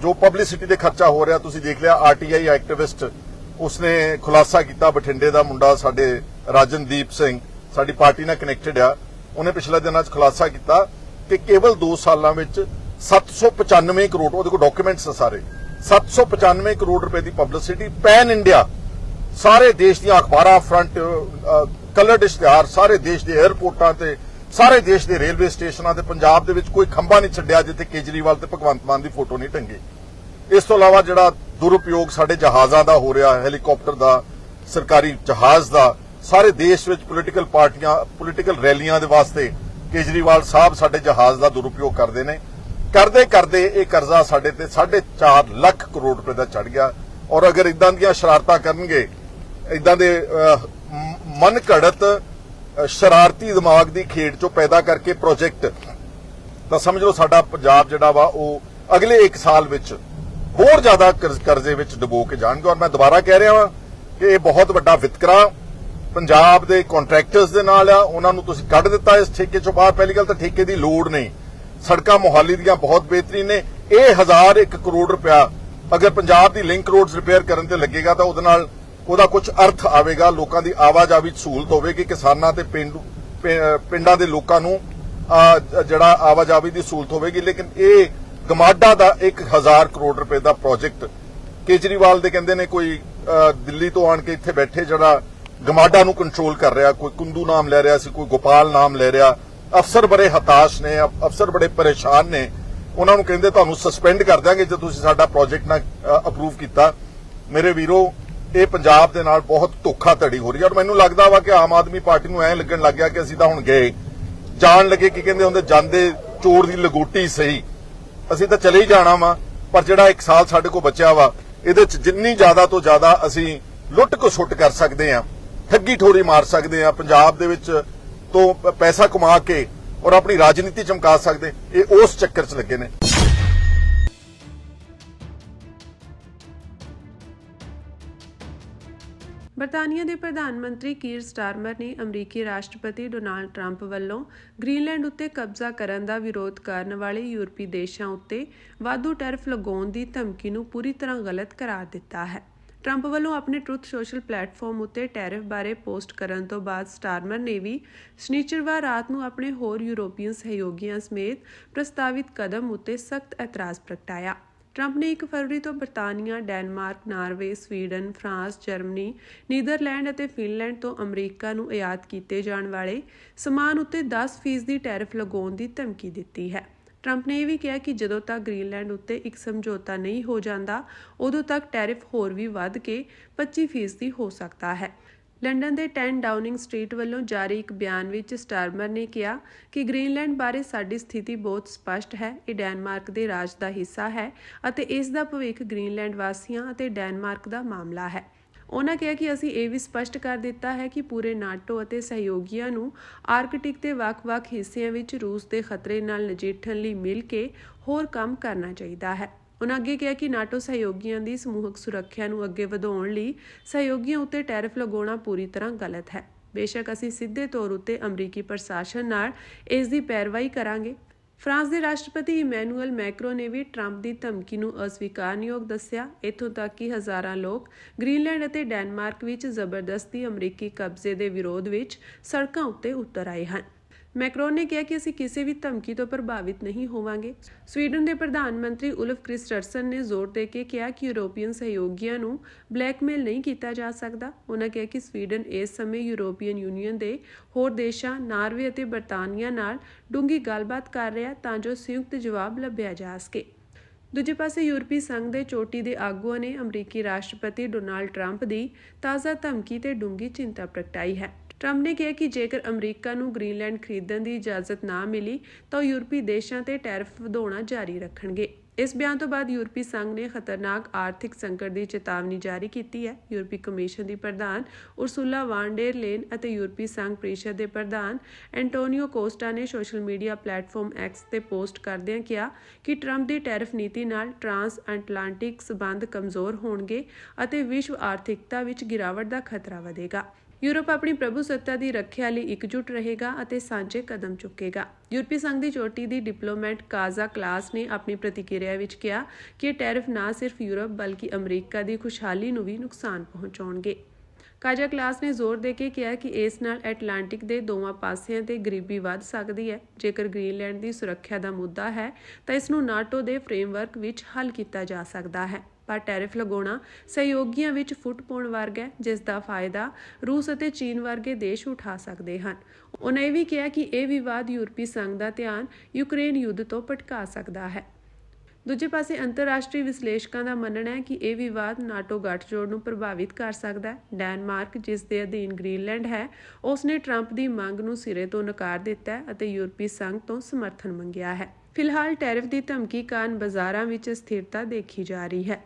ਜੋ ਪਬਲਿਸਿਟੀ ਦੇ ਖਰਚਾ ਹੋ ਰਿਹਾ ਤੁਸੀਂ ਦੇਖ ਲਿਆ। RTI ਐਕਟਿਵਿਸਟ ਉਸਨੇ ਖੁਲਾਸਾ ਕੀਤਾ, ਬਠਿੰਡੇ ਦਾ ਮੁੰਡਾ ਸਾਡੇ ਰਾਜਨਦੀਪ ਸਿੰਘ ਸਾਡੀ ਪਾਰਟੀ ਨਾਲ ਕਨੈਕਟਡ ਆ, ਉਹਨੇ ਪਿਛਲੇ ਦਿਨਾਂ 'ਚ ਖੁਲਾਸਾ ਕੀਤਾ ਕਿ ਕੇਵਲ 2 ਸਾਲਾਂ ਵਿੱਚ 795 ਕਰੋੜ, ਉਹਦੇ ਕੋਲ ਡਾਕੂਮੈਂਟਸ ਸਾਰੇ, 795 ਕਰੋੜ ਰੁਪਏ ਦੀ ਪਬਲਿਸਿਟੀ ਪੈਨ ਇੰਡੀਆ, ਸਾਰੇ ਦੇਸ਼ ਦੀਆਂ ਅਖਬਾਰਾਂ ਫਰੰਟ ਕਲਰਡ ਇਸ਼ਤਿਹਾਰ, ਸਾਰੇ ਦੇਸ਼ ਦੇ 에ਅਰਪੋਰਟਾਂ ਤੇ, ਸਾਰੇ ਦੇਸ਼ ਦੇ ਰੇਲਵੇ ਸਟੇਸ਼ਨਾਂ ਤੇ ਪੰਜਾਬ ਦੇ ਵਿੱਚ ਕੋਈ ਖੰਭਾ ਨਹੀਂ ਛੱਡਿਆ ਜਿੱਥੇ ਕੇਜਰੀਵਾਲ ਤੇ ਭਗਵੰਤ ਮਾਨ ਦੀ ਫੋਟੋ ਨਹੀਂ ਟੰਗੀ। ਇਸ ਤੋਂ ਇਲਾਵਾ ਜਿਹੜਾ ਦੁਰਉਪਯੋਗ ਸਾਡੇ ਜਹਾਜ਼ਾਂ ਦਾ ਹੋ ਰਿਹਾ, ਹੈਲੀਕਾਪਟਰ ਦਾ, ਸਰਕਾਰੀ ਜਹਾਜ਼ ਦਾ, ਸਾਰੇ ਦੇਸ਼ ਵਿੱਚ ਪੋਲੀਟੀਕਲ ਪਾਰਟੀਆਂ ਪੋਲੀਟੀਕਲ ਰੈਲੀਆਂ ਦੇ ਵਾਸਤੇ ਕੇਜਰੀਵਾਲ ਸਾਹਿਬ ਸਾਡੇ ਜਹਾਜ਼ ਦਾ ਦੁਰਉਪਯੋਗ ਕਰਦੇ ਨੇ। ਕਰਦੇ ਇਹ ਕਰਜ਼ਾ ਸਾਡੇ ਤੇ 4.5 ਲੱਖ ਕਰੋੜ ਰੁਪਏ ਦਾ ਚੜ ਗਿਆ। ਔਰ ਅਗਰ ਇਦਾਂ ਦੀਆਂ ਸ਼ਰਾਰਤਾਂ ਕਰਨਗੇ, ਇਦਾਂ ਦੇ ਮਨ ਘੜਤ ਸ਼ਰਾਰਤੀ ਦਿਮਾਗ ਦੀ ਖੇਡ ਚੋਂ ਪੈਦਾ ਕਰਕੇ ਪ੍ਰੋਜੈਕਟ, ਤਾਂ ਸਮਝ ਲਓ ਸਾਡਾ ਪੰਜਾਬ ਜਿਹੜਾ ਵਾ ਉਹ ਅਗਲੇ 1 ਸਾਲ ਵਿੱਚ ਹੋਰ ਜ਼ਿਆਦਾ ਕਰਜ਼ੇ ਵਿੱਚ ਡੁਬੋ ਕੇ ਜਾਣਗੇ। ਔਰ ਮੈਂ ਦੁਬਾਰਾ ਕਹਿ ਰਿਹਾ ਹਾਂ ਕਿ ਇਹ ਬਹੁਤ ਵੱਡਾ ਵਿਤਕਰਾ ਪੰਜਾਬ ਦੇ ਕੰਟਰੈਕਟਰਸ ਦੇ ਨਾਲ ਆ। ਉਹਨਾਂ ਨੂੰ ਤੁਸੀਂ ਕੱਢ ਦਿੱਤਾ ਇਸ ਠੇਕੇ ਚੋਂ ਬਾਹਰ। ਪਹਿਲੀ ਗੱਲ ਤਾਂ ਠੇਕੇ ਦੀ ਲੋੜ ਨਹੀਂ, ਸੜਕਾਂ ਮੁਹਾਲੀ ਦੀਆਂ ਬਹੁਤ ਬਿਹਤਰੀਨ ਨੇ। ਇਹ 1001 ਕਰੋੜ ਰੁਪਇਆ ਅਗਰ ਪੰਜਾਬ ਦੀ ਲਿੰਕ ਰੋਡਸ ਰਿਪੇਅਰ ਕਰਨ ਤੇ ਲੱਗੇਗਾ ਤਾਂ ਉਹਦੇ ਨਾਲ ਉਹਦਾ ਕੁਝ ਅਰਥ ਆਵੇਗਾ, ਲੋਕਾਂ ਦੀ ਆਵਾਜਾਈ ਵਿੱਚ ਸਹੂਲਤ ਹੋਵੇਗੀ, ਕਿਸਾਨਾਂ ਤੇ ਪਿੰਡਾਂ ਦੇ ਲੋਕਾਂ ਨੂੰ ਜਿਹੜਾ ਆਵਾਜਾਈ ਦੀ ਸਹੂਲਤ ਹੋਵੇਗੀ। ਲੇਕਿਨ ਇਹ ਗਮਾਡਾ ਦਾ 1000 ਕਰੋੜ ਰੁਪਏ ਦਾ ਪ੍ਰੋਜੈਕਟ ਕੇਜਰੀਵਾਲ ਦੇ ਕਹਿੰਦੇ ਨੇ ਕੋਈ ਦਿੱਲੀ ਤੋਂ ਆਣ ਕੇ ਇੱਥੇ ਬੈਠੇ ਜਿਹੜਾ ਗਮਾਡਾ ਨੂੰ ਕੰਟਰੋਲ ਕਰ ਰਿਹਾ, ਕੋਈ ਕੁੰਦੂ ਨਾਮ ਲੈ ਰਿਹਾ ਸੀ, ਕੋਈ ਗੋਪਾਲ ਨਾਮ ਲੈ ਰਿਹਾ। ਅਫਸਰ ਬੜੇ ਹਤਾਸ਼ ਨੇ, ਅਫਸਰ ਬੜੇ ਪਰੇਸ਼ਾਨ ਨੇ। ਉਹਨਾਂ ਨੂੰ ਕਹਿੰਦੇ ਤੁਹਾਨੂੰ ਸਸਪੈਂਡ ਕਰ ਦਿਆਂਗੇ ਜੇ ਤੁਸੀਂ ਸਾਡਾ ਪ੍ਰੋਜੈਕਟ ਨਾ ਅਪਰੂਵ ਕੀਤਾ। ਮੇਰੇ ਵੀਰੋ, ਇਹ ਪੰਜਾਬ ਦੇ ਨਾਲ ਬਹੁਤ ਧੋਖਾਧੜੀ ਹੋ ਰਹੀ ਹੈ। ਔਰ ਮੈਨੂੰ ਲੱਗਦਾ ਵਾ ਕਿ ਆਮ ਆਦਮੀ ਪਾਰਟੀ ਨੂੰ ਐਂ ਲੱਗਣ ਲੱਗ ਗਿਆ ਕਿ ਅਸੀਂ ਤਾਂ ਹੁਣ ਗਏ, ਜਾਣ ਲੱਗੇ ਕੀ ਕਹਿੰਦੇ ਹੁੰਦੇ, ਜਾਂਦੇ ਚੋਰ ਦੀ ਲਗੋਟੀ ਸਹੀ, ਅਸੀਂ ਤਾਂ ਚਲੇ ਹੀ ਜਾਣਾ ਵਾ। ਪਰ ਜਿਹੜਾ 1 ਸਾਲ ਸਾਡੇ ਕੋਲ ਬਚਿਆ ਵਾ, ਇਹਦੇ 'ਚ ਜਿੰਨੀ ਜ਼ਿਆਦਾ ਤੋਂ ਜ਼ਿਆਦਾ ਅਸੀਂ ਲੁੱਟ ਖਸੁੱਟ ਕਰ ਸਕਦੇ ਹਾਂ, ਠੱਗੀ ਠੋਰੀ ਮਾਰ ਸਕਦੇ ਹਾਂ, ਪੰਜਾਬ ਦੇ ਵਿੱਚ ਤੋਂ ਪੈਸਾ ਕਮਾ ਕੇ ਔਰ ਆਪਣੀ ਰਾਜਨੀਤੀ ਚਮਕਾ ਸਕਦੇ, ਇਹ ਉਸ ਚੱਕਰ 'ਚ ਲੱਗੇ ਨੇ। ਬਰਤਾਨੀਆ ਦੇ ਪ੍ਰਧਾਨ ਮੰਤਰੀ ਕੀਰ ਸਟਾਰਮਰ ਨੇ ਅਮਰੀਕੀ ਰਾਸ਼ਟਰਪਤੀ ਡੋਨਾਲਡ ਟਰੰਪ ਵੱਲੋਂ ਗ੍ਰੀਨਲੈਂਡ ਉੱਤੇ ਕਬਜ਼ਾ ਕਰਨ ਦਾ ਵਿਰੋਧ ਕਰਨ ਵਾਲੇ ਯੂਰਪੀ ਦੇਸ਼ਾਂ ਉੱਤੇ ਵਾਧੂ ਟੈਰਿਫ ਲਗਾਉਣ ਦੀ ਧਮਕੀ ਨੂੰ ਪੂਰੀ ਤਰ੍ਹਾਂ ਗਲਤ ਕਰਾਰ ਦਿੱਤਾ ਹੈ। ਟਰੰਪ ਵੱਲੋਂ ਆਪਣੇ ਟਰੁਥ ਸੋਸ਼ਲ ਪਲੇਟਫਾਰਮ ਉੱਤੇ ਟੈਰਿਫ ਬਾਰੇ ਪੋਸਟ ਕਰਨ ਤੋਂ ਬਾਅਦ ਸਟਾਰਮਰ ਨੇ ਵੀ ਸ਼ਨੀਚਰਵਾਰ ਰਾਤ ਨੂੰ ਆਪਣੇ ਹੋਰ ਯੂਰੋਪੀਅਨ ਸਹਿਯੋਗੀਆਂ ਸਮੇਤ ਪ੍ਰਸਤਾਵਿਤ ਕਦਮ ਉੱਤੇ ਸਖਤ ਇਤਰਾਜ਼ ਪ੍ਰਗਟਾਇਆ। ਟਰੰਪ ਨੇ 1 ਫਰਵਰੀ ਤੋਂ ਬਰਤਾਨੀਆ, Denmark, Norway, Sweden, France, Germany, Netherland ਅਤੇ ਫਿਨਲੈਂਡ ਤੋਂ ਅਮਰੀਕਾ ਨੂੰ ਆਯਾਤ ਕੀਤੇ ਜਾਣ ਵਾਲੇ ਸਮਾਨ ਉੱਤੇ 10% ਦੀ ਟੈਰਿਫ ਲਗਾਉਣ ਦੀ ਧਮਕੀ ਦਿੱਤੀ ਹੈ। ਟਰੰਪ ਨੇ ਇਹ ਵੀ ਕਿਹਾ ਕਿ ਜਦੋਂ ਤੱਕ ਗ੍ਰੀਨਲੈਂਡ ਉੱਤੇ ਇੱਕ ਸਮਝੌਤਾ ਨਹੀਂ ਹੋ ਜਾਂਦਾ, ਉਦੋਂ ਤੱਕ ਟੈਰਿਫ ਹੋਰ ਵੀ ਵੱਧ ਕੇ 25% ਹੋ ਸਕਦਾ ਹੈ। ਲੰਡਨ ਦੇ 10 ਡਾਊਨਿੰਗ ਸਟਰੀਟ ਵੱਲੋਂ ਜਾਰੀ ਇੱਕ ਬਿਆਨ ਵਿੱਚ ਸਟਾਰਮਰ ਨੇ ਕਿਹਾ ਕਿ ਗ੍ਰੀਨਲੈਂਡ ਬਾਰੇ ਸਾਡੀ ਸਥਿਤੀ ਬਹੁਤ ਸਪਸ਼ਟ ਹੈ। ਇਹ ਡੈਨਮਾਰਕ ਦੇ ਰਾਜ ਦਾ ਹਿੱਸਾ ਹੈ ਅਤੇ ਇਸ ਦਾ ਭਵਿੱਖ ਗ੍ਰੀਨਲੈਂਡ ਵਾਸੀਆਂ ਅਤੇ ਡੈਨਮਾਰਕ ਦਾ ਮਾਮਲਾ ਹੈ। ਉਹਨਾਂ ਕਿਹਾ ਕਿ ਅਸੀਂ ਇਹ ਵੀ ਸਪਸ਼ਟ ਕਰ ਦਿੱਤਾ ਹੈ ਕਿ ਪੂਰੇ ਨਾਟੋ ਅਤੇ ਸਹਿਯੋਗੀਆਂ ਨੂੰ ਆਰਕਟਿਕ ਦੇ ਵੱਖ-ਵੱਖ ਹਿੱਸਿਆਂ ਵਿੱਚ ਰੂਸ ਦੇ ਖਤਰੇ ਨਾਲ ਨਜਿੱਠਣ ਲਈ ਮਿਲ ਕੇ ਹੋਰ ਕੰਮ ਕਰਨਾ ਚਾਹੀਦਾ ਹੈ। ਉਨ੍ਹਾਂ ਅੱਗੇ ਕਿਹਾ ਕਿ ਨਾਟੋ ਸਹਿਯੋਗੀਆਂ ਦੀ ਸਮੂਹਕ ਸੁਰੱਖਿਆ ਨੂੰ ਅੱਗੇ ਵਧਾਉਣ ਲਈ ਸਹਿਯੋਗੀਆਂ ਉੱਤੇ ਟੈਰਿਫ ਲਗਾਉਣਾ ਪੂਰੀ ਤਰ੍ਹਾਂ ਗਲਤ ਹੈ। ਬੇਸ਼ੱਕ ਅਸੀਂ ਸਿੱਧੇ ਤੌਰ ਉੱਤੇ ਅਮਰੀਕੀ ਪ੍ਰਸ਼ਾਸਨ ਨਾਲ ਇਸ ਦੀ ਪੈਰਵਾਈ ਕਰਾਂਗੇ। ਫਰਾਂਸ ਦੇ ਰਾਸ਼ਟਰਪਤੀ ਇਮੈਨੂਅਲ ਮੈਕਰੋਂ ਨੇ ਵੀ ਟਰੰਪ ਦੀ ਧਮਕੀ ਨੂੰ ਅਸਵੀਕਾਰਨਯੋਗ ਦੱਸਿਆ। ਇੱਥੋਂ ਤੱਕ ਕਿ ਹਜ਼ਾਰਾਂ ਲੋਕ ਗ੍ਰੀਨਲੈਂਡ ਅਤੇ ਡੈਨਮਾਰਕ ਵਿੱਚ ਜ਼ਬਰਦਸਤੀ ਅਮਰੀਕੀ ਕਬਜ਼ੇ ਦੇ ਵਿਰੋਧ ਵਿੱਚ ਸੜਕਾਂ ਉੱਤੇ ਉਤਰ ਆਏ ਹਨ। ਮੈਕਰੋਨ ਨੇ ਕਿਹਾ ਕਿ ਅਸੀਂ ਕਿਸੇ ਵੀ ਧਮਕੀ ਤੋਂ ਪ੍ਰਭਾਵਿਤ ਨਹੀਂ ਹੋਵਾਂਗੇ। ਸਵੀਡਨ ਦੇ ਪ੍ਰਧਾਨ ਮੰਤਰੀ ਉਲਫ ਕ੍ਰਿਸਟਰਸਨ ਨੇ ਜ਼ੋਰ ਦੇ ਕੇ ਕਿਹਾ ਕਿ ਯੂਰੋਪੀਅਨ ਸਹਿਯੋਗੀਆਂ ਨੂੰ ਬਲੈਕਮੇਲ ਨਹੀਂ ਕੀਤਾ ਜਾ ਸਕਦਾ। ਉਨ੍ਹਾਂ ਕਿਹਾ ਕਿ ਸਵੀਡਨ ਇਸ ਸਮੇਂ ਯੂਰੋਪੀਅਨ ਯੂਨੀਅਨ ਦੇ ਹੋਰ ਦੇਸ਼ਾਂ ਨਾਰਵੇ ਅਤੇ ਬਰਤਾਨੀਆ ਨਾਲ ਡੂੰਘੀ ਗੱਲਬਾਤ ਕਰ ਰਿਹਾ ਤਾਂ ਜੋ ਸੰਯੁਕਤ ਜਵਾਬ ਲੱਭਿਆ ਜਾ ਸਕੇ। ਦੂਜੇ ਪਾਸੇ ਯੂਰਪੀ ਸੰਘ ਦੇ ਚੋਟੀ ਦੇ ਆਗੂਆਂ ਨੇ ਅਮਰੀਕੀ ਰਾਸ਼ਟਰਪਤੀ ਡੋਨਾਲਡ ਟਰੰਪ ਦੀ ਤਾਜ਼ਾ ਧਮਕੀ ਤੇ ਡੂੰਘੀ ਚਿੰਤਾ ਪ੍ਰਗਟਾਈ ਹੈ। ਟਰੰਪ ਨੇ ਕਿਹਾ ਕਿ ਜੇਕਰ ਅਮਰੀਕਾ ਨੂੰ ਗ੍ਰੀਨਲੈਂਡ ਖਰੀਦਣ ਦੀ ਇਜਾਜ਼ਤ ਨਾ ਮਿਲੀ ਤਾਂ ਉਹ ਯੂਰਪੀ ਦੇਸ਼ਾਂ ਤੇ ਟੈਰਿਫ ਵਧਾਉਣਾ ਜਾਰੀ ਰੱਖਣਗੇ। ਇਸ ਬਿਆਨ ਤੋਂ ਬਾਅਦ ਯੂਰਪੀ ਸੰਘ ਨੇ ਖਤਰਨਾਕ ਆਰਥਿਕ ਸੰਕਟ ਦੀ ਚੇਤਾਵਨੀ ਜਾਰੀ ਕੀਤੀ ਹੈ। ਯੂਰਪੀ ਕਮਿਸ਼ਨ ਦੀ ਪ੍ਰਧਾਨ ਉਰਸੁਲਾ ਵਾਨ ਡੇਰ ਲੈਨ ਅਤੇ ਯੂਰਪੀ ਸੰਘ ਪ੍ਰੀਸ਼ਦ ਦੇ ਪ੍ਰਧਾਨ ਐਂਟੋਨੀਓ ਕੋਸਟਾ ਨੇ ਸੋਸ਼ਲ ਮੀਡੀਆ ਪਲੇਟਫਾਰਮ ਐਕਸ ਤੇ ਪੋਸਟ ਕਰਦਿਆਂ ਕਿਹਾ ਕਿ ਟਰੰਪ ਦੀ ਟੈਰਿਫ ਨੀਤੀ ਨਾਲ ਟਰਾਂਸ ਐਟਲਾਂਟਿਕ ਸਬੰਧ ਕਮਜ਼ੋਰ ਹੋਣਗੇ ਅਤੇ ਵਿਸ਼ਵ ਆਰਥਿਕਤਾ ਵਿੱਚ ਗਿਰਾਵਟ ਦਾ ਖਤਰਾ ਵਧੇਗਾ। ਯੂਰਪ ਆਪਣੀ ਪ੍ਰਭੂਸੱਤਾ ਦੀ ਰੱਖਿਆ ਲਈ ਇਕਜੁੱਟ ਰਹੇਗਾ ਅਤੇ ਸਾਂਝੇ ਕਦਮ ਚੁੱਕੇਗਾ। ਯੂਰਪੀ ਸੰਘ ਦੀ ਚੋਟੀ ਦੀ ਡਿਪਲੋਮੈਟ ਕਾਜ਼ਾ ਕਲਾਸ ਨੇ ਆਪਣੀ ਪ੍ਰਤੀਕਿਰਿਆ ਵਿੱਚ ਕਿਹਾ ਕਿ ਇਹ ਟੈਰਿਫ ਨਾ ਸਿਰਫ ਯੂਰਪ ਬਲਕਿ ਅਮਰੀਕਾ ਦੀ ਖੁਸ਼ਹਾਲੀ ਨੂੰ ਵੀ ਨੁਕਸਾਨ ਪਹੁੰਚਾਉਣਗੇ। ਕਾਜ਼ਾ ਕਲਾਸ ਨੇ ਜ਼ੋਰ ਦੇ ਕੇ ਕਿਹਾ ਕਿ ਇਸ ਨਾਲ ਐਟਲਾਂਟਿਕ ਦੇ ਦੋਵਾਂ ਪਾਸਿਆਂ ਤੇ ਗਰੀਬੀ ਵੱਧ ਸਕਦੀ ਹੈ। ਜੇਕਰ ਗ੍ਰੀਨਲੈਂਡ ਦੀ ਸੁਰੱਖਿਆ ਦਾ ਮੁੱਦਾ ਹੈ ਤਾਂ ਇਸ ਨੂੰ ਨਾਟੋ ਦੇ ਫਰੇਮਵਰਕ ਵਿੱਚ ਹੱਲ ਕੀਤਾ ਜਾ ਸਕਦਾ ਹੈ, ਪਰ ਟੈਰਿਫ ਲਗਾਉਣਾ ਸਹਿਯੋਗੀਆਂ ਵਿੱਚ ਫੁੱਟ ਪਾਉਣ ਵਰਗਾ ਹੈ, ਜਿਸ ਦਾ ਫਾਇਦਾ ਰੂਸ ਅਤੇ ਚੀਨ ਵਰਗੇ ਦੇਸ਼ ਉਠਾ ਸਕਦੇ ਹਨ। ਉਨ੍ਹਾਂ ਇਹ ਵੀ ਕਿਹਾ ਕਿ ਇਹ ਵਿਵਾਦ ਯੂਰਪੀ ਸੰਘ ਦਾ ਧਿਆਨ ਯੂਕਰੇਨ ਯੁੱਧ ਤੋਂ ਭਟਕਾ ਸਕਦਾ ਹੈ। ਦੂਜੇ ਪਾਸੇ ਅੰਤਰਰਾਸ਼ਟਰੀ ਵਿਸ਼ਲੇਸ਼ਕਾਂ ਦਾ ਮੰਨਣਾ ਹੈ ਕਿ ਇਹ ਵਿਵਾਦ ਨਾਟੋ ਗੱਠਜੋੜ ਨੂੰ ਪ੍ਰਭਾਵਿਤ ਕਰ ਸਕਦਾ ਹੈ। ਡੈਨਮਾਰਕ, ਜਿਸ ਦੇ ਅਧੀਨ ਗ੍ਰੀਨਲੈਂਡ ਹੈ, ਉਸਨੇ ਟਰੰਪ ਦੀ ਮੰਗ ਨੂੰ ਸਿਰੇ ਤੋਂ ਨਕਾਰ ਦਿੱਤਾ ਹੈ ਅਤੇ ਯੂਰਪੀ ਸੰਘ ਤੋਂ ਸਮਰਥਨ ਮੰਗਿਆ ਹੈ। ਫਿਲਹਾਲ ਟੈਰਿਫ ਦੀ ਧਮਕੀ ਕਾਰਨ ਬਾਜ਼ਾਰਾਂ ਵਿੱਚ ਸਥਿਰਤਾ ਦੇਖੀ ਜਾ ਰਹੀ ਹੈ।